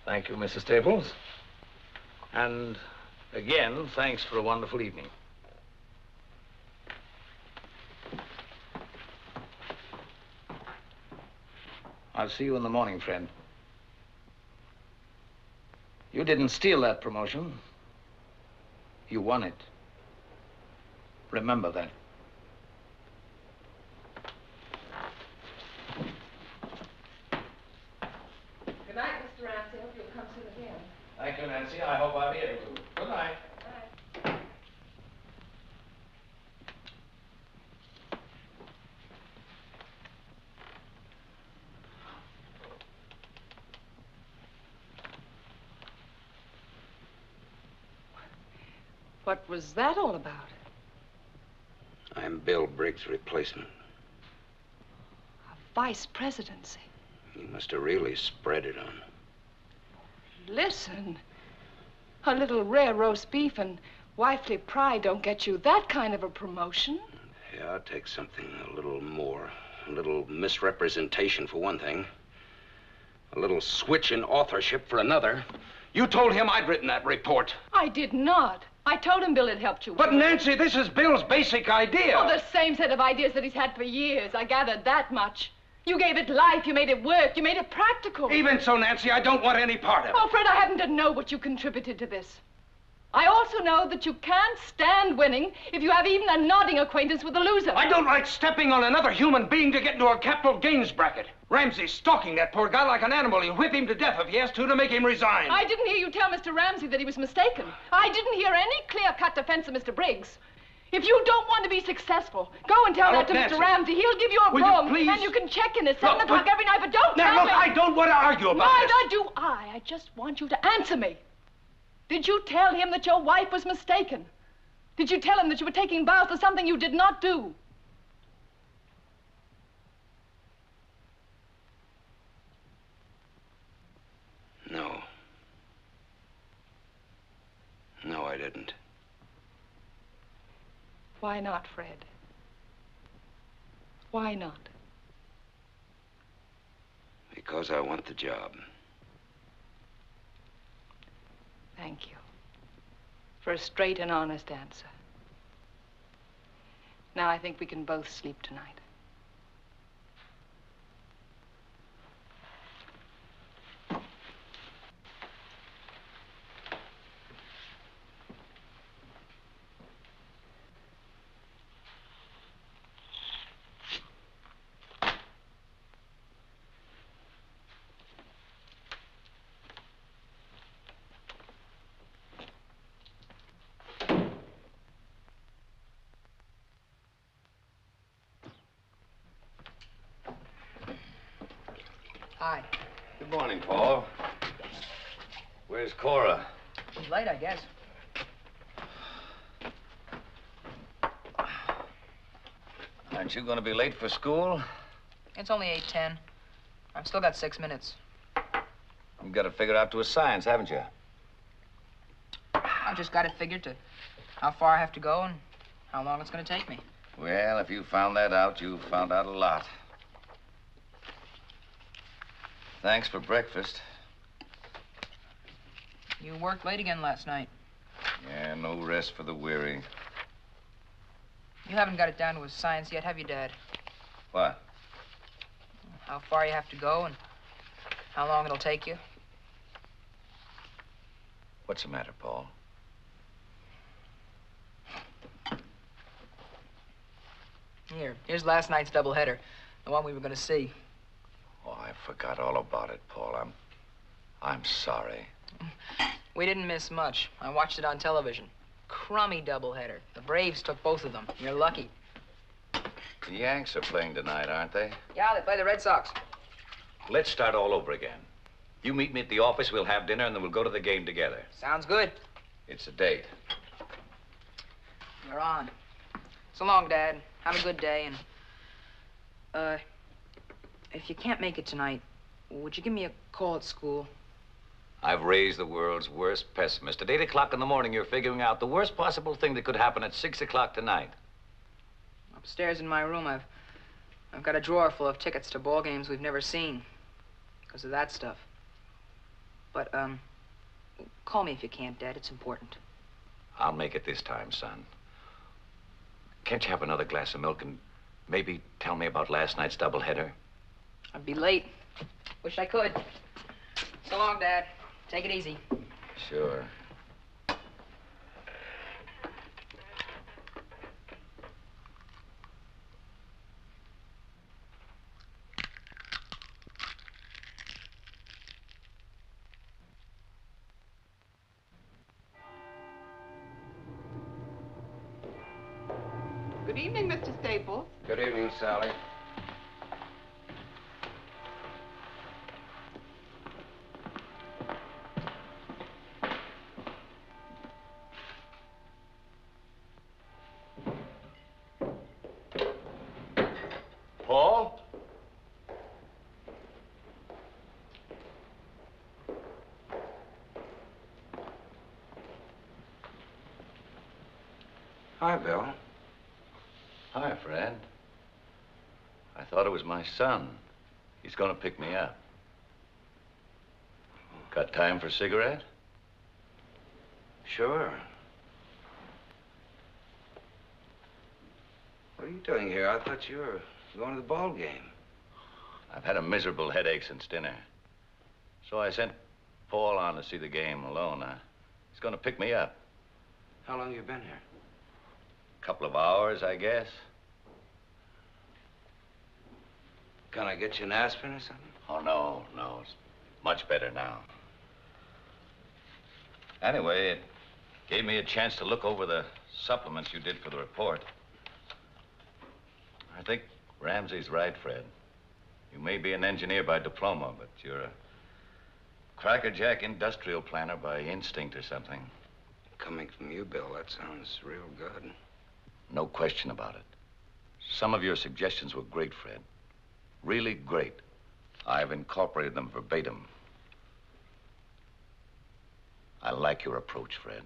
Thank you, Mrs. Staples. And again, thanks for a wonderful evening. I'll see you in the morning, friend. You didn't steal that promotion. You won it. Remember that. Good night, Mr. Ramsey. Hope you'll come soon again. Thank you, Nancy. I hope I'll be able to. Good night. What was that all about? I'm Bill Briggs' replacement. Vice presidency. You must have really spread it on. Listen, a little rare roast beef and wifely pride don't get you that kind of a promotion. Yeah, I'll take something a little more. A little misrepresentation for one thing. A little switch in authorship for another. You told him I'd written that report. I did not. I told him Bill had helped you. But Nancy, this is Bill's basic idea. Oh, the same set of ideas that he's had for years. I gathered that much. You gave it life, you made it work, you made it practical. Even so, Nancy, I don't want any part of it. Oh, Fred, I happen to know what you contributed to this. I also know that you can't stand winning if you have even a nodding acquaintance with a loser. I don't like stepping on another human being to get into a capital gains bracket. Ramsey's stalking that poor guy like an animal. He'll whip him to death if he has to make him resign. I didn't hear you tell Mr. Ramsey that he was mistaken. I didn't hear any clear-cut defense of Mr. Briggs. If you don't want to be successful, go and tell that to Nancy, Mr. Ramsey. He'll give you a will you broom, please? and you can check in at 7 o'clock every night, but don't Now, tell look, me. I don't want to argue about this. Neither do I. I just want you to answer me. Did you tell him that your wife was mistaken? Did you tell him that you were taking vows for something you did not do? No. No, I didn't. Why not, Fred? Why not? Because I want the job. Thank you for a straight and honest answer. Now I think we can both sleep tonight. Hi. Good morning, Paul. Where's Cora? She's late, I guess. Aren't you going to be late for school? It's only 8:10. I've still got 6 minutes. You've got it figured out to a science, haven't you? I've just got it figured to how far I have to go and how long it's going to take me. Well, if you found that out, you've found out a lot. Thanks for breakfast. You worked late again last night. Yeah, no rest for the weary. You haven't got it down to a science yet, have you, Dad? What? How far you have to go and how long it'll take you? What's the matter, Paul? Here's last night's doubleheader, the one we were going to see. Oh, I forgot all about it, Paul. I'm sorry. We didn't miss much. I watched it on television. Crummy doubleheader. The Braves took both of them. You're lucky. The Yanks are playing tonight, aren't they? Yeah, they play the Red Sox. Let's start all over again. You meet me at the office, we'll have dinner, and then we'll go to the game together. Sounds good. It's a date. You're on. So long, Dad. Have a good day, and, if you can't make it tonight, would you give me a call at school? I've raised the world's worst pessimist. At 8 o'clock in the morning, you're figuring out the worst possible thing that could happen at 6 o'clock tonight. Upstairs in my room, I've got a drawer full of tickets to ball games we've never seen because of that stuff. But, call me if you can't, Dad. It's important. I'll make it this time, son. Can't you have another glass of milk and maybe tell me about last night's doubleheader? I'd be late. Wish I could. So long, Dad. Take it easy. Sure. Good evening, Mr. Staples. Good evening, Sally. Paul? Hi, Bill. Hi, Fred. I thought it was my son. He's gonna pick me up. Got time for a cigarette? Sure. What are you doing here? I thought you were going to the ball game. I've had a miserable headache since dinner. So I sent Paul on to see the game alone. He's gonna pick me up. How long you been here? A couple of hours, I guess. Can I get you an aspirin or something? Oh, no. It's much better now. Anyway, it gave me a chance to look over the supplements you did for the report. I think Ramsey's right, Fred. You may be an engineer by diploma, but you're a crackerjack industrial planner by instinct or something. Coming from you, Bill, that sounds real good. No question about it. Some of your suggestions were great, Fred. Really great. I've incorporated them verbatim. I like your approach, Fred.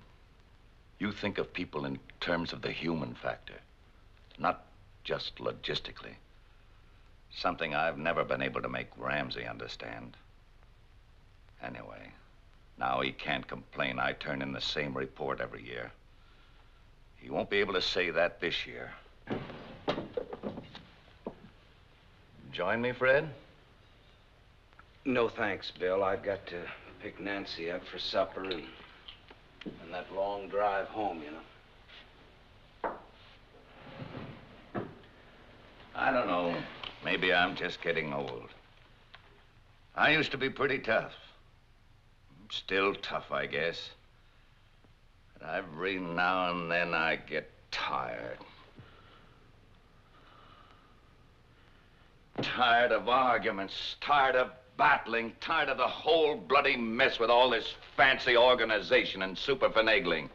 You think of people in terms of the human factor, not just logistically. Something I've never been able to make Ramsey understand. Anyway, now he can't complain I turn in the same report every year. He won't be able to say that this year. Join me, Fred? No thanks, Bill. I've got to pick Nancy up for supper and that long drive home, you know. I don't know. Maybe I'm just getting old. I used to be pretty tough. Still tough, I guess. But every now and then I get tired. Tired of arguments, tired of battling, tired of the whole bloody mess with all this fancy organization and super finagling.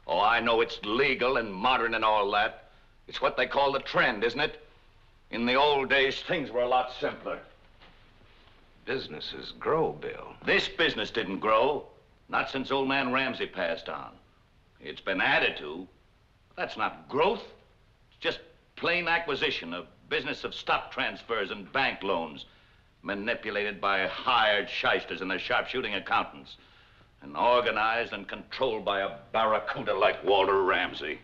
Oh, I know it's legal and modern and all that. It's what they call the trend, isn't it? In the old days, things were a lot simpler. Businesses grow, Bill. This business didn't grow. Not since old man Ramsey passed on. It's been added to. That's not growth. It's just plain acquisition, a business of stock transfers and bank loans, manipulated by hired shysters and their sharpshooting accountants, and organized and controlled by a barracuda like Walter Ramsey.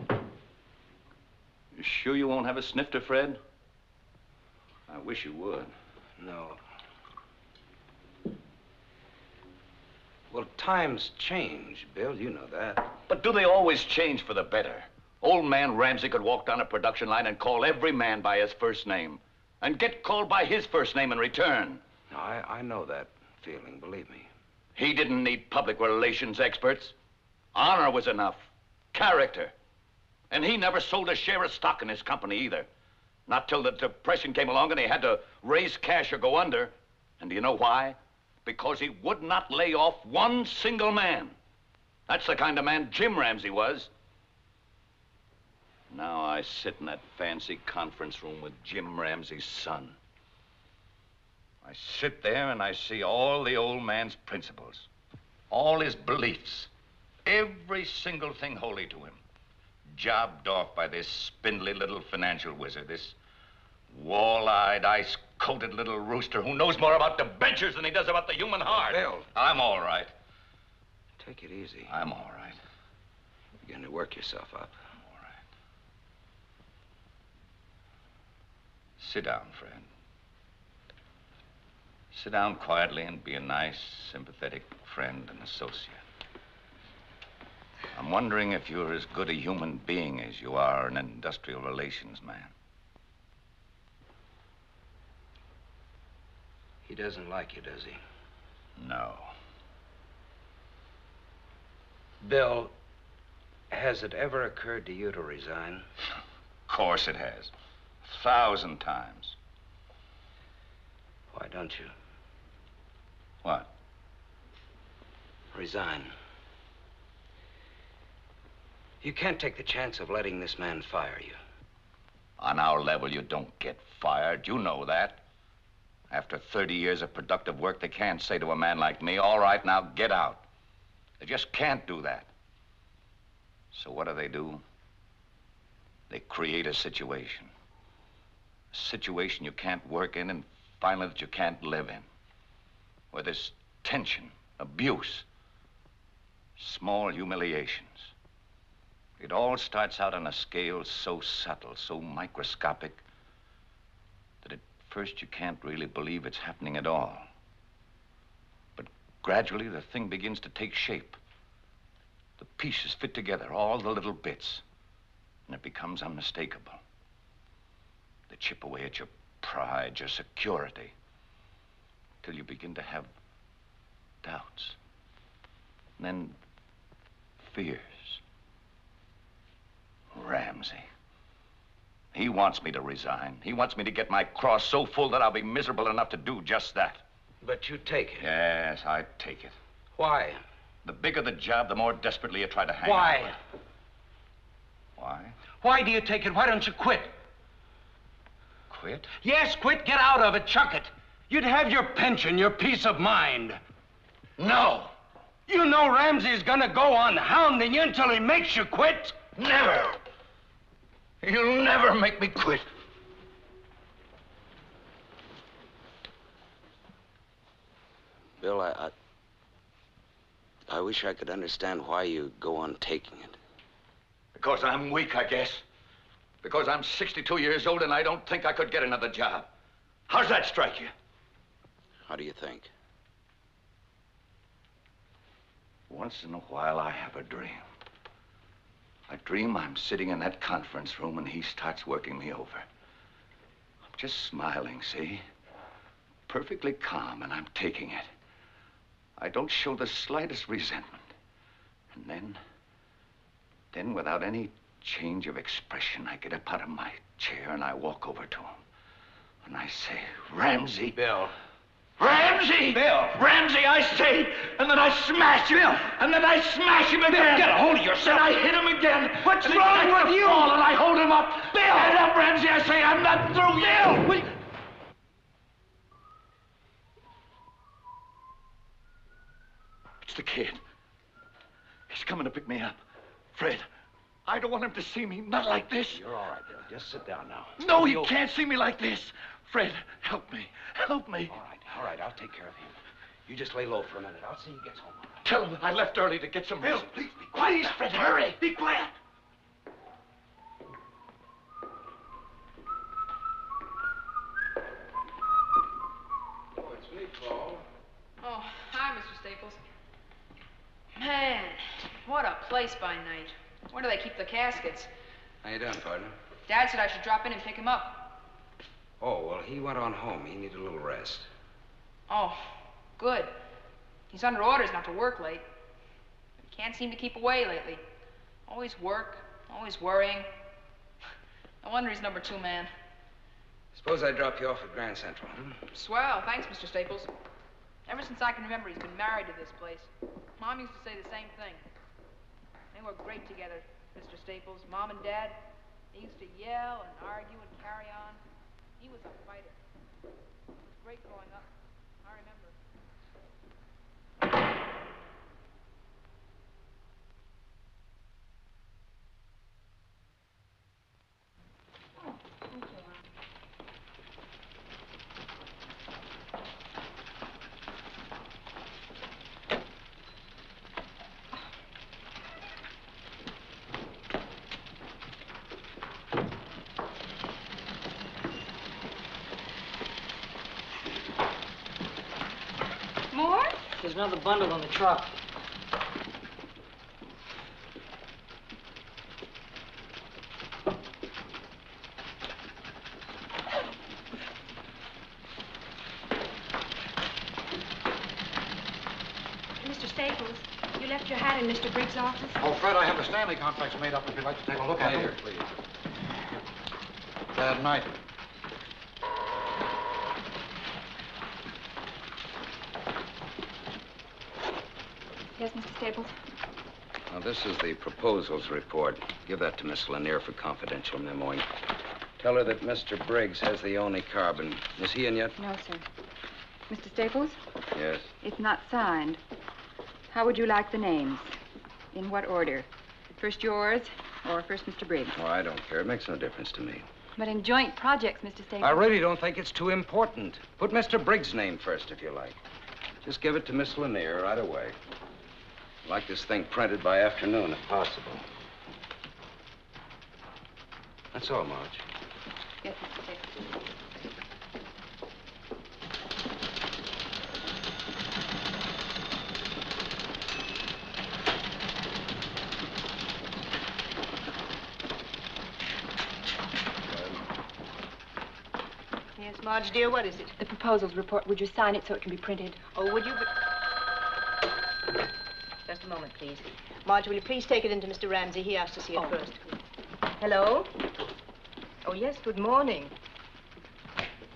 You sure you won't have a snifter, Fred? I wish you would. No. Well, times change, Bill. You know that. But do they always change for the better? Old man Ramsey could walk down a production line and call every man by his first name, and get called by his first name in return. No, I know that feeling, believe me. He didn't need public relations experts. Honor was enough. Character. And he never sold a share of stock in his company either. Not till the Depression came along and he had to raise cash or go under. And do you know why? Because he would not lay off one single man. That's the kind of man Jim Ramsey was. Now I sit in that fancy conference room with Jim Ramsey's son. I sit there and I see all the old man's principles, all his beliefs, every single thing holy to him, jobbed off by this spindly little financial wizard, this wall-eyed, ice Coated little rooster who knows more about debentures than he does about the human heart. Bill. I'm all right. Take it easy. I'm all right. You're going to work yourself up. All right. Sit down, friend. Sit down quietly and be a nice, sympathetic friend and associate. I'm wondering if you're as good a human being as you are an industrial relations man. He doesn't like you, does he? No. Bill, has it ever occurred to you to resign? Of course it has. 1,000 times. Why don't you? What? Resign. You can't take the chance of letting this man fire you. On our level, you don't get fired. You know that. After 30 years of productive work, they can't say to a man like me, all right, now get out. They just can't do that. So what do? They create a situation. A situation you can't work in and finally that you can't live in. Where there's tension, abuse, small humiliations. It all starts out on a scale so subtle, so microscopic, that at first you can't really believe it's happening at all. But gradually the thing begins to take shape. The pieces fit together, all the little bits, and it becomes unmistakable. They chip away at your pride, your security, till you begin to have doubts, and then fears. Ramsey. He wants me to resign. He wants me to get my cross so full that I'll be miserable enough to do just that. But you take it. Yes, I take it. Why? The bigger the job, the more desperately you try to hang Why? on. Why? Why do you take it? Why don't you quit? Quit? Yes, quit. Get out of it. Chuck it. You'd have your pension, your peace of mind. No. You know Ramsey's gonna go on hounding you until he makes you quit. Never. You'll never make me quit. Bill, I wish I could understand why you go on taking it. Because I'm weak, I guess. Because I'm 62 years old and I don't think I could get another job. How's that strike you? How do you think? Once in a while, I have a dream. I dream I'm sitting in that conference room and he starts working me over. I'm just smiling, see? Perfectly calm, and I'm taking it. I don't show the slightest resentment. And then without any change of expression, I get up out of my chair and I walk over to him. And I say, Ramsey. Bill. Ramsey! Bill! Ramsey, I say! And then I smash him! Bill! And then I smash him again! Bill, get a hold of yourself! And I hit him again! What's and wrong with you? Fall, and I hold him up! Bill! Get up, Ramsey, I say! I'm not through yet! Bill! It's the kid. He's coming to pick me up. Fred, I don't want him to see me, not like this. You're all right, Bill. Just sit down now. No, he can't see me like this. Fred, help me. Help me. All right, I'll take care of him. You just lay low for a minute. I'll see he gets home. All right. Tell him I left early to get some Bill, rest. please be quiet. Please, Fred, hurry. Be quiet. Oh, it's me, Paul. Oh, hi, Mr. Staples. Man, what a place by night. Where do they keep the caskets? How you doing, partner? Dad said I should drop in and pick him up. Oh, well, he went on home. He needed a little rest. Oh, good. He's under orders not to work late. He can't seem to keep away lately. Always work, always worrying. No wonder he's number 2 man. Suppose I drop you off at Grand Central, Swell, thanks, Mr. Staples. Ever since I can remember, he's been married to this place. Mom used to say the same thing. They were great together, Mr. Staples. Mom and Dad, they used to yell and argue and carry on. He was a fighter. It was great growing up. I remember. another bundle in the truck. Mr. Staples, you left your hat in Mr. Briggs' office? Oh, Fred, I have the Stanley contracts made up if you'd like to take a look at them. Later, please. Bad night. Yes, Mr. Staples? Now, this is the proposals report. Give that to Miss Lanier for confidential memoing. Tell her that Mr. Briggs has the only carbon. Is he in yet? No, sir. Mr. Staples? Yes. It's not signed. How would you like the names? In what order? First yours, or first Mr. Briggs? Oh, I don't care. It makes no difference to me. But in joint projects, Mr. Staples... I really don't think it's too important. Put Mr. Briggs' name first, if you like. Just give it to Miss Lanier right away. I'd like this thing printed by afternoon, if possible. That's all, Marge. Yes, Mr. Staples. Yes, Marge, dear, what is it? The proposals report. Would you sign it so it can be printed? Oh, would you? Just a moment, please. Marge, will you please take it into Mr. Ramsey? He asked to see it first. Hello? Oh, yes, good morning.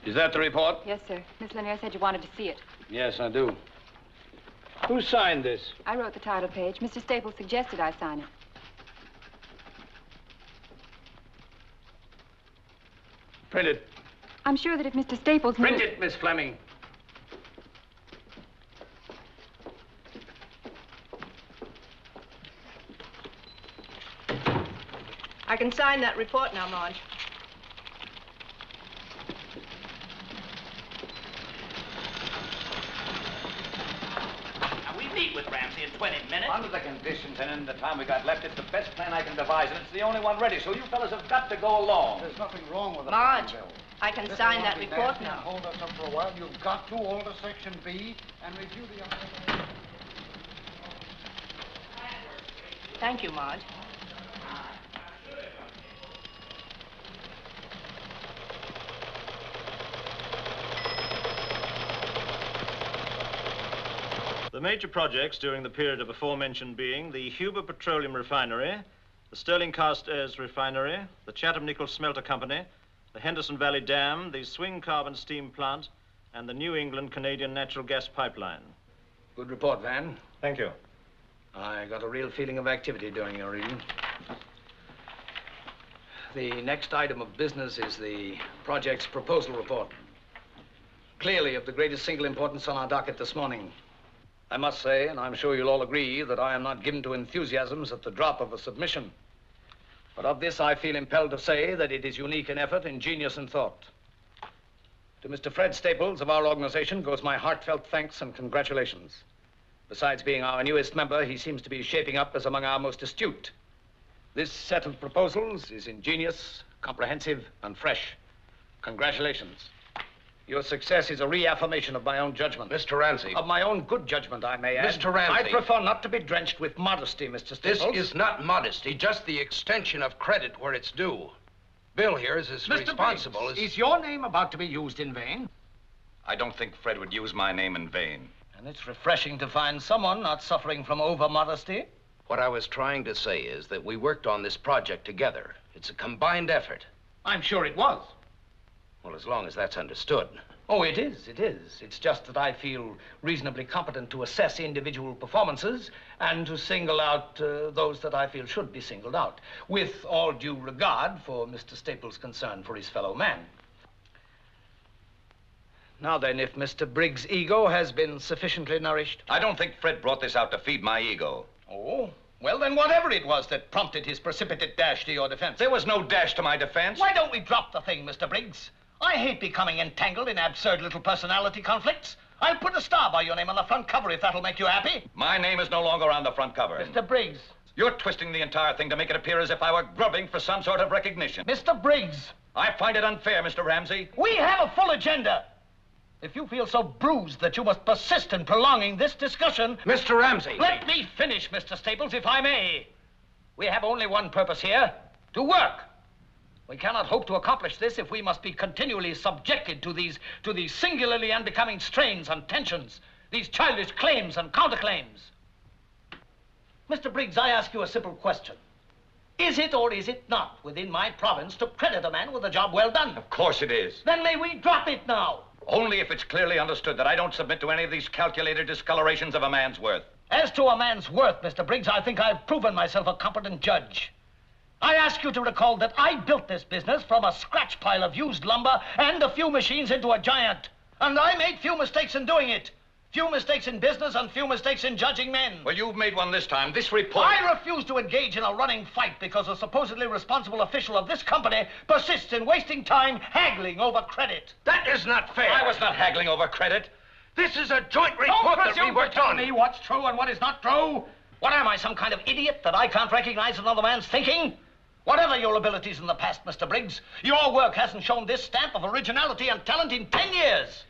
Is that the report? Yes, sir. Miss Lanier said you wanted to see it. Yes, I do. Who signed this? I wrote the title page. Mr. Staples suggested I sign it. Print it. I'm sure that if Mr. Staples knew... Print it, Miss Fleming. I can sign that report now, Marge. Now, we meet with Ramsey in 20 minutes. Under the conditions and in the time we got left, it's the best plan I can devise, and it's the only one ready, so you fellas have got to go along. There's nothing wrong with the Marge, plan, Bill. I can This sign will that not be report nasty now. and hold us up for a while. You've got to alter Section B and review the other... Thank you, Marge. The major projects during the period of aforementioned being the Huber Petroleum Refinery, the Sterling Cast Airs Refinery, the Chatham Nickel Smelter Company, the Henderson Valley Dam, the Swing Carbon Steam Plant, and the New England Canadian Natural Gas Pipeline. Good report, Van. Thank you. I got a real feeling of activity during your reading. The next item of business is the project's proposal report. Clearly of the greatest single importance on our docket this morning. I must say, and I'm sure you'll all agree, that I am not given to enthusiasms at the drop of a submission. But of this, I feel impelled to say that it is unique in effort, ingenious in thought. To Mr. Fred Staples of our organization goes my heartfelt thanks and congratulations. Besides being our newest member, he seems to be shaping up as among our most astute. This set of proposals is ingenious, comprehensive, and fresh. Congratulations. Your success is a reaffirmation of my own judgment. Mr. Ramsey. Of my own good judgment, I may add. Mr. Ramsey. I prefer not to be drenched with modesty, Mr. Staples. This is not modesty, just the extension of credit where it's due. Bill here is as responsible as... Is your name about to be used in vain? I don't think Fred would use my name in vain. And it's refreshing to find someone not suffering from over-modesty. What I was trying to say is that we worked on this project together. It's a combined effort. I'm sure it was. Well, as long as that's understood. Oh, it is, it is. It's just that I feel reasonably competent to assess individual performances and to single out those that I feel should be singled out, with all due regard for Mr. Staples' concern for his fellow man. Now then, if Mr. Briggs' ego has been sufficiently nourished... I don't think Fred brought this out to feed my ego. Oh, well then whatever it was that prompted his precipitate dash to your defense. There was no dash to my defense. Why don't we drop the thing, Mr. Briggs? I hate becoming entangled in absurd little personality conflicts. I'll put a star by your name on the front cover if that'll make you happy. My name is no longer on the front cover. Mr. Briggs. You're twisting the entire thing to make it appear as if I were grubbing for some sort of recognition. Mr. Briggs. I find it unfair, Mr. Ramsey. We have a full agenda. If you feel so bruised that you must persist in prolonging this discussion... Mr. Ramsey! Let me finish, Mr. Staples, if I may. We have only one purpose here, to work. We cannot hope to accomplish this if we must be continually subjected to these singularly unbecoming strains and tensions, these childish claims and counterclaims. Mr. Briggs, I ask you a simple question. Is it or is it not within my province to credit a man with a job well done? Of course it is. Then may we drop it now? Only if it's clearly understood that I don't submit to any of these calculated discolorations of a man's worth. As to a man's worth, Mr. Briggs, I think I've proven myself a competent judge. I ask you to recall that I built this business from a scratch pile of used lumber and a few machines into a giant. And I made few mistakes in doing it. Few mistakes in business and few mistakes in judging men. Well, you've made one this time. This report... I refuse to engage in a running fight because a supposedly responsible official of this company persists in wasting time haggling over credit. That is not fair. I was not haggling over credit. This is a joint report that we worked on. Don't presume to tell me what's true and what is not true. What am I, some kind of idiot that I can't recognize another man's thinking? Whatever your abilities in the past, Mr. Briggs, your work hasn't shown this stamp of originality and talent in 10 years.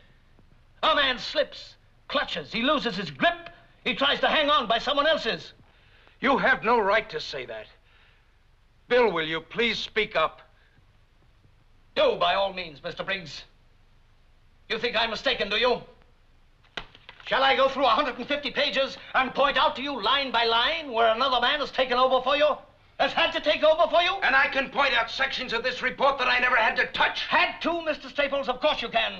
A man slips, clutches, he loses his grip, he tries to hang on by someone else's. You have no right to say that. Bill, will you please speak up? Do, by all means, Mr. Briggs. You think I'm mistaken, do you? Shall I go through 150 pages and point out to you line by line where another man has taken over for you? Has had to take over for you? And I can point out sections of this report that I never had to touch. Had to, Mr. Staples? Of course you can.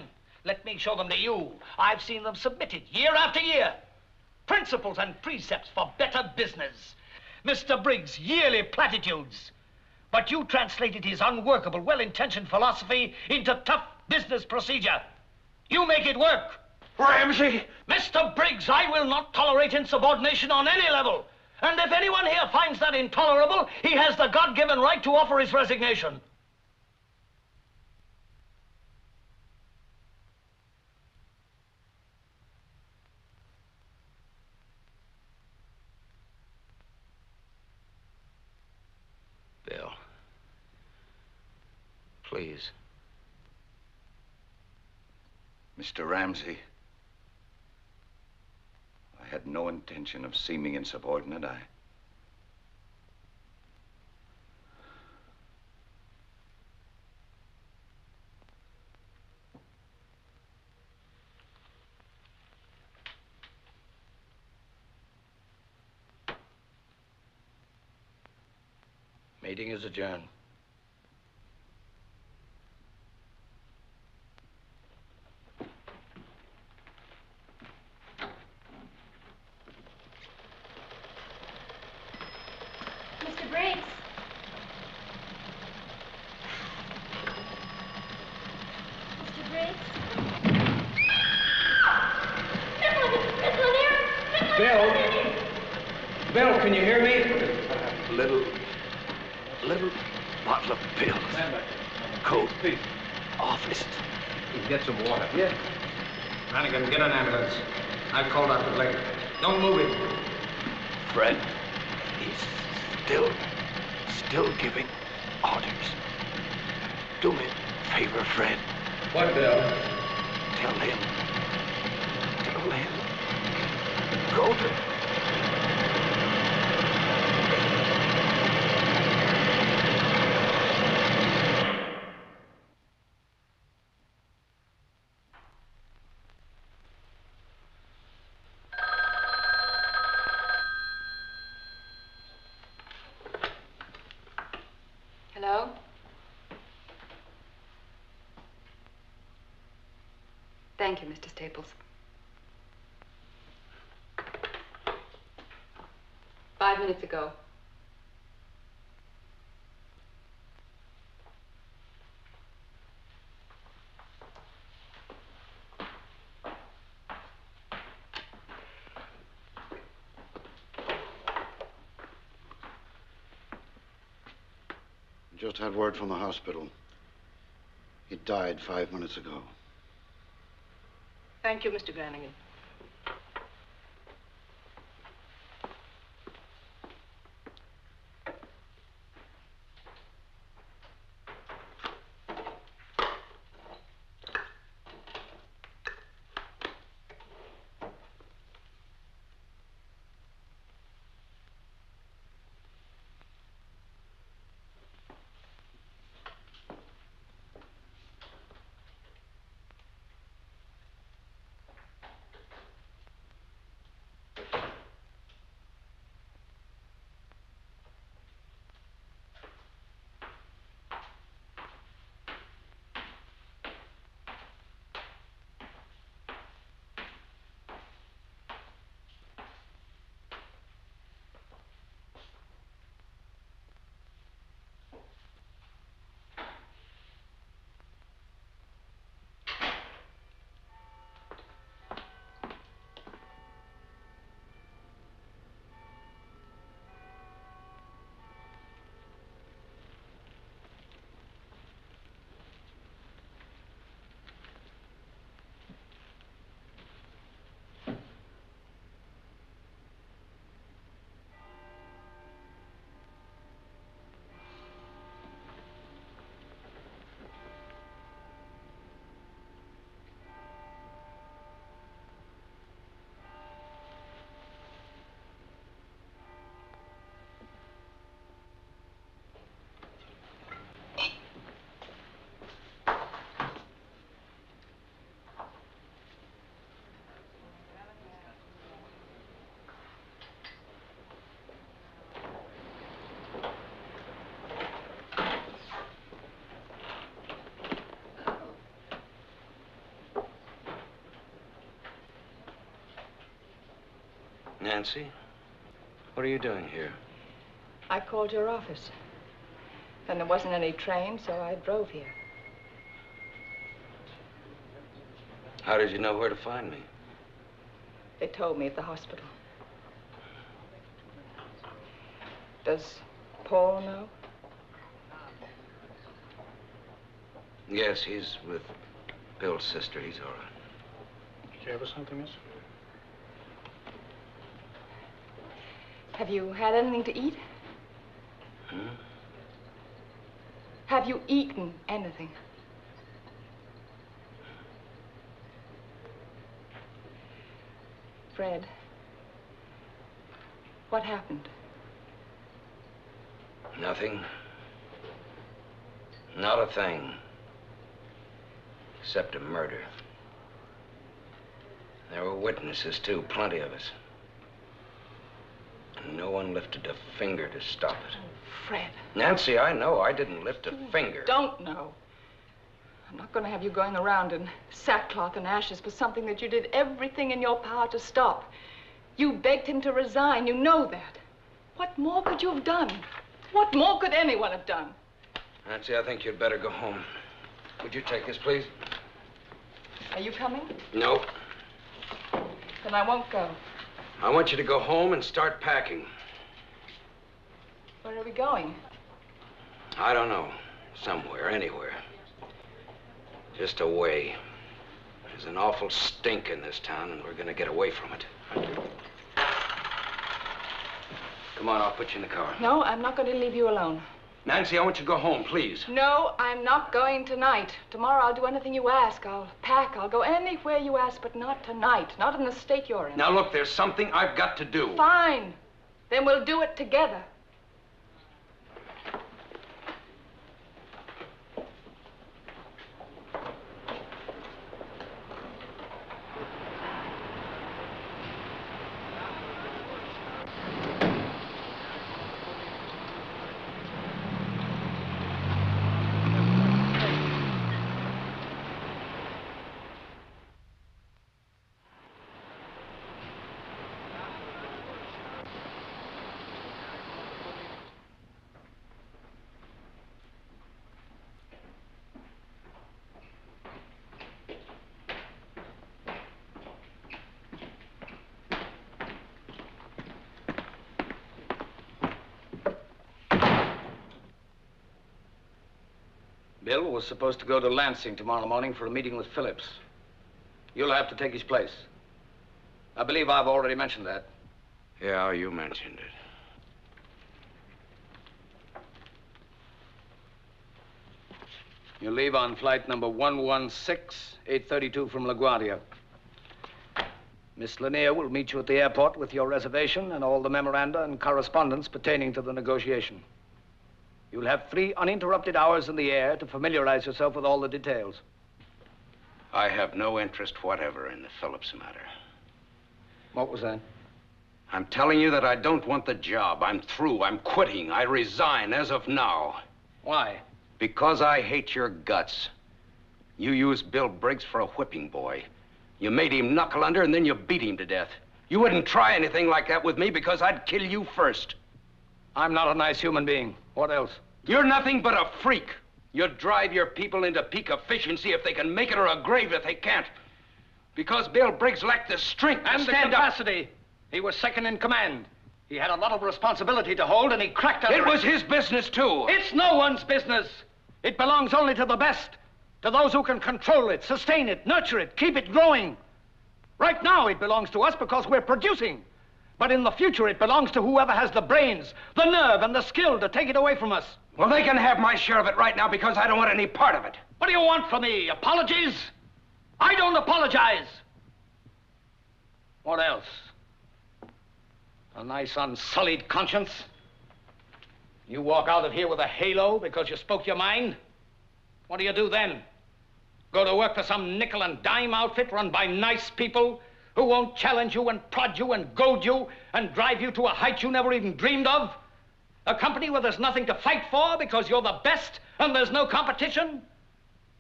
Let me show them to you. I've seen them submitted year after year. Principles and precepts for better business. Mr. Briggs' yearly platitudes. But you translated his unworkable, well-intentioned philosophy into tough business procedure. You make it work. Ramsey! Mr. Briggs, I will not tolerate insubordination on any level. And if anyone here finds that intolerable, he has the God-given right to offer his resignation. Bill, please. Mr. Ramsey, I had no intention of seeming insubordinate. Meeting is adjourned. Mr. Briggs. Mr. Briggs. Bill, can you hear me? Little bottle of pills. Coat. Office. Get some water. Yeah. Brannigan, get an ambulance. I've called out the Begley. Don't move it. Fred, he's still giving orders. Do me a favor, Fred. What, Bill? Tell him. Go to... Hello? Thank you, Mr. Staples. 5 minutes ago. Just had word from the hospital. He died 5 minutes ago. Thank you, Mr. Brannigan. Nancy, what are you doing here? I called your office. Then there wasn't any train, so I drove here. How did you know where to find me? They told me at the hospital. Does Paul know? Yes, he's with Bill's sister. He's all right. Did you have something, miss? Have you had anything to eat? Hmm? Have you eaten anything? Fred, what happened? Nothing. Not a thing. Except a murder. There were witnesses, too, plenty of us. And no one lifted a finger to stop it. Fred. Nancy, I know I didn't lift a finger. Don't know. I'm not going to have you going around in sackcloth and ashes for something that you did everything in your power to stop. You begged him to resign. You know that. What more could you have done? What more could anyone have done? Nancy, I think you'd better go home. Would you take this, please? Are you coming? No. Then I won't go. I want you to go home and start packing. Where are we going? I don't know. Somewhere, anywhere. Just away. There's an awful stink in this town, and we're gonna get away from it. Come on, I'll put you in the car. No, I'm not going to leave you alone. Nancy, I want you to go home, please. No, I'm not going tonight. Tomorrow I'll do anything you ask. I'll pack. I'll go anywhere you ask, but not tonight. Not in the state you're in. Now, look, there's something I've got to do. Fine. Then we'll do it together. Bill was supposed to go to Lansing tomorrow morning for a meeting with Phillips. You'll have to take his place. I believe I've already mentioned that. Yeah, you mentioned it. You leave on flight number 116, 832 from LaGuardia. Miss Lanier will meet you at the airport with your reservation and all the memoranda and correspondence pertaining to the negotiation. You'll have 3 uninterrupted hours in the air to familiarize yourself with all the details. I have no interest whatever in the Phillips matter. What was that? I'm telling you that I don't want the job. I'm through. I'm quitting. I resign as of now. Why? Because I hate your guts. You used Bill Briggs for a whipping boy. You made him knuckle under and then you beat him to death. You wouldn't try anything like that with me because I'd kill you first. I'm not a nice human being. What else? You're nothing but a freak. You drive your people into peak efficiency if they can make it or a grave if they can't. Because Bill Briggs lacked the strength and to the stand up. capacity. He was second in command. He had a lot of responsibility to hold, and he cracked under it. It was his business, too. It's no one's business. It belongs only to the best, to those who can control it, sustain it, nurture it, keep it growing. Right now, it belongs to us because we're producing. But in the future, it belongs to whoever has the brains, the nerve, and the skill to take it away from us. Well, they can have my share of it right now because I don't want any part of it. What do you want from me? Apologies? I don't apologize. What else? A nice unsullied conscience? You walk out of here with a halo because you spoke your mind? What do you do then? Go to work for some nickel and dime outfit run by nice people who won't challenge you and prod you and goad you and drive you to a height you never even dreamed of? A company where there's nothing to fight for because you're the best and there's no competition?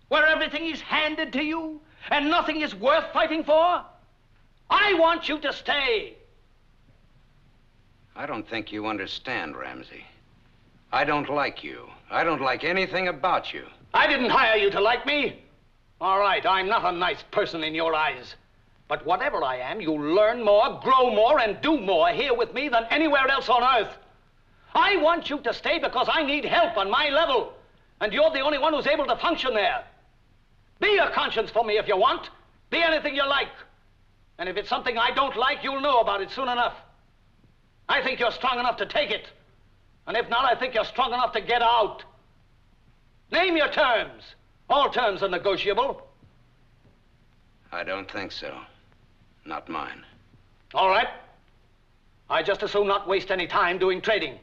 Where everything is handed to you and nothing is worth fighting for? I want you to stay. I don't think you understand, Ramsey. I don't like you. I don't like anything about you. I didn't hire you to like me. All right, I'm not a nice person in your eyes. But whatever I am, you learn more, grow more, and do more here with me than anywhere else on earth. I want you to stay because I need help on my level. And you're the only one who's able to function there. Be a conscience for me if you want. Be anything you like. And if it's something I don't like, you'll know about it soon enough. I think you're strong enough to take it. And if not, I think you're strong enough to get out. Name your terms. All terms are negotiable. I don't think so. Not mine. All right. I just as soon not waste any time doing trading.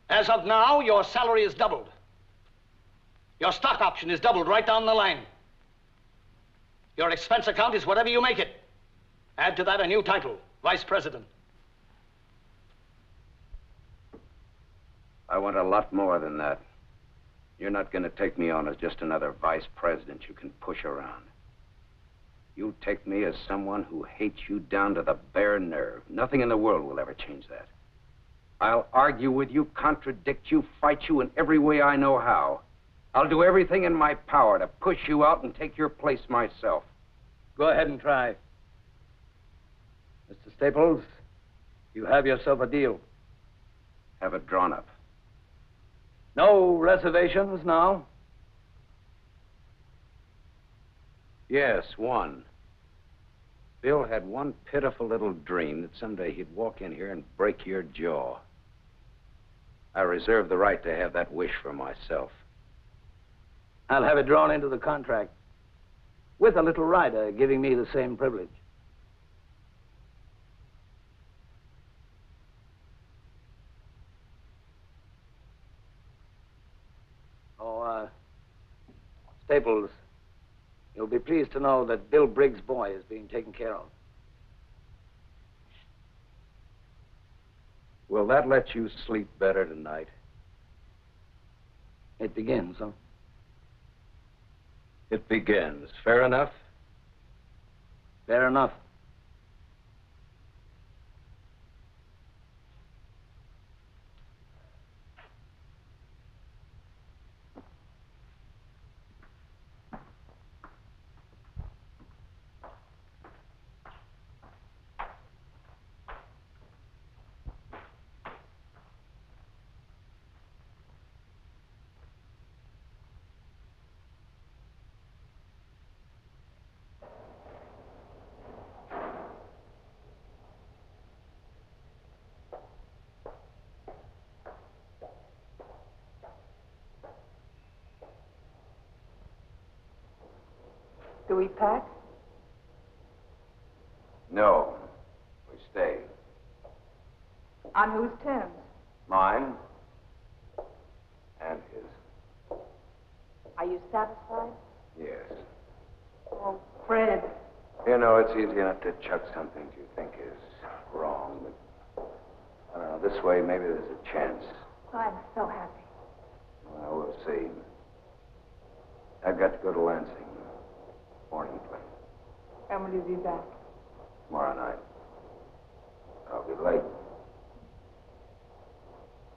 As of now, your salary is doubled. Your stock option is doubled right down the line. Your expense account is whatever you make it. Add to that a new title, Vice President. I want a lot more than that. You're not going to take me on as just another vice president you can push around. You take me as someone who hates you down to the bare nerve. Nothing in the world will ever change that. I'll argue with you, contradict you, fight you in every way I know how. I'll do everything in my power to push you out and take your place myself. Go ahead and try. Mr. Staples, you have yourself a deal. Have it drawn up. No reservations now? Yes, one. Bill had one pitiful little dream that someday he'd walk in here and break your jaw. I reserve the right to have that wish for myself. I'll have it drawn into the contract, with a little rider giving me the same privilege. Staples, you'll be pleased to know that Bill Briggs' boy is being taken care of. Will that let you sleep better tonight? It begins, huh? It begins. Fair enough? Fair enough. Do we pack? No. We stay. On whose terms? Mine and his. Are you satisfied? Yes. Oh, Fred. You know, it's easy enough to chuck some things you think is wrong, but I don't know, this way maybe there's a chance. I'm so happy. Well, we'll see. I've got to go to Lansing. Morning plane. When will you be back? Tomorrow night. I'll be late.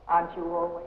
Aren't you always?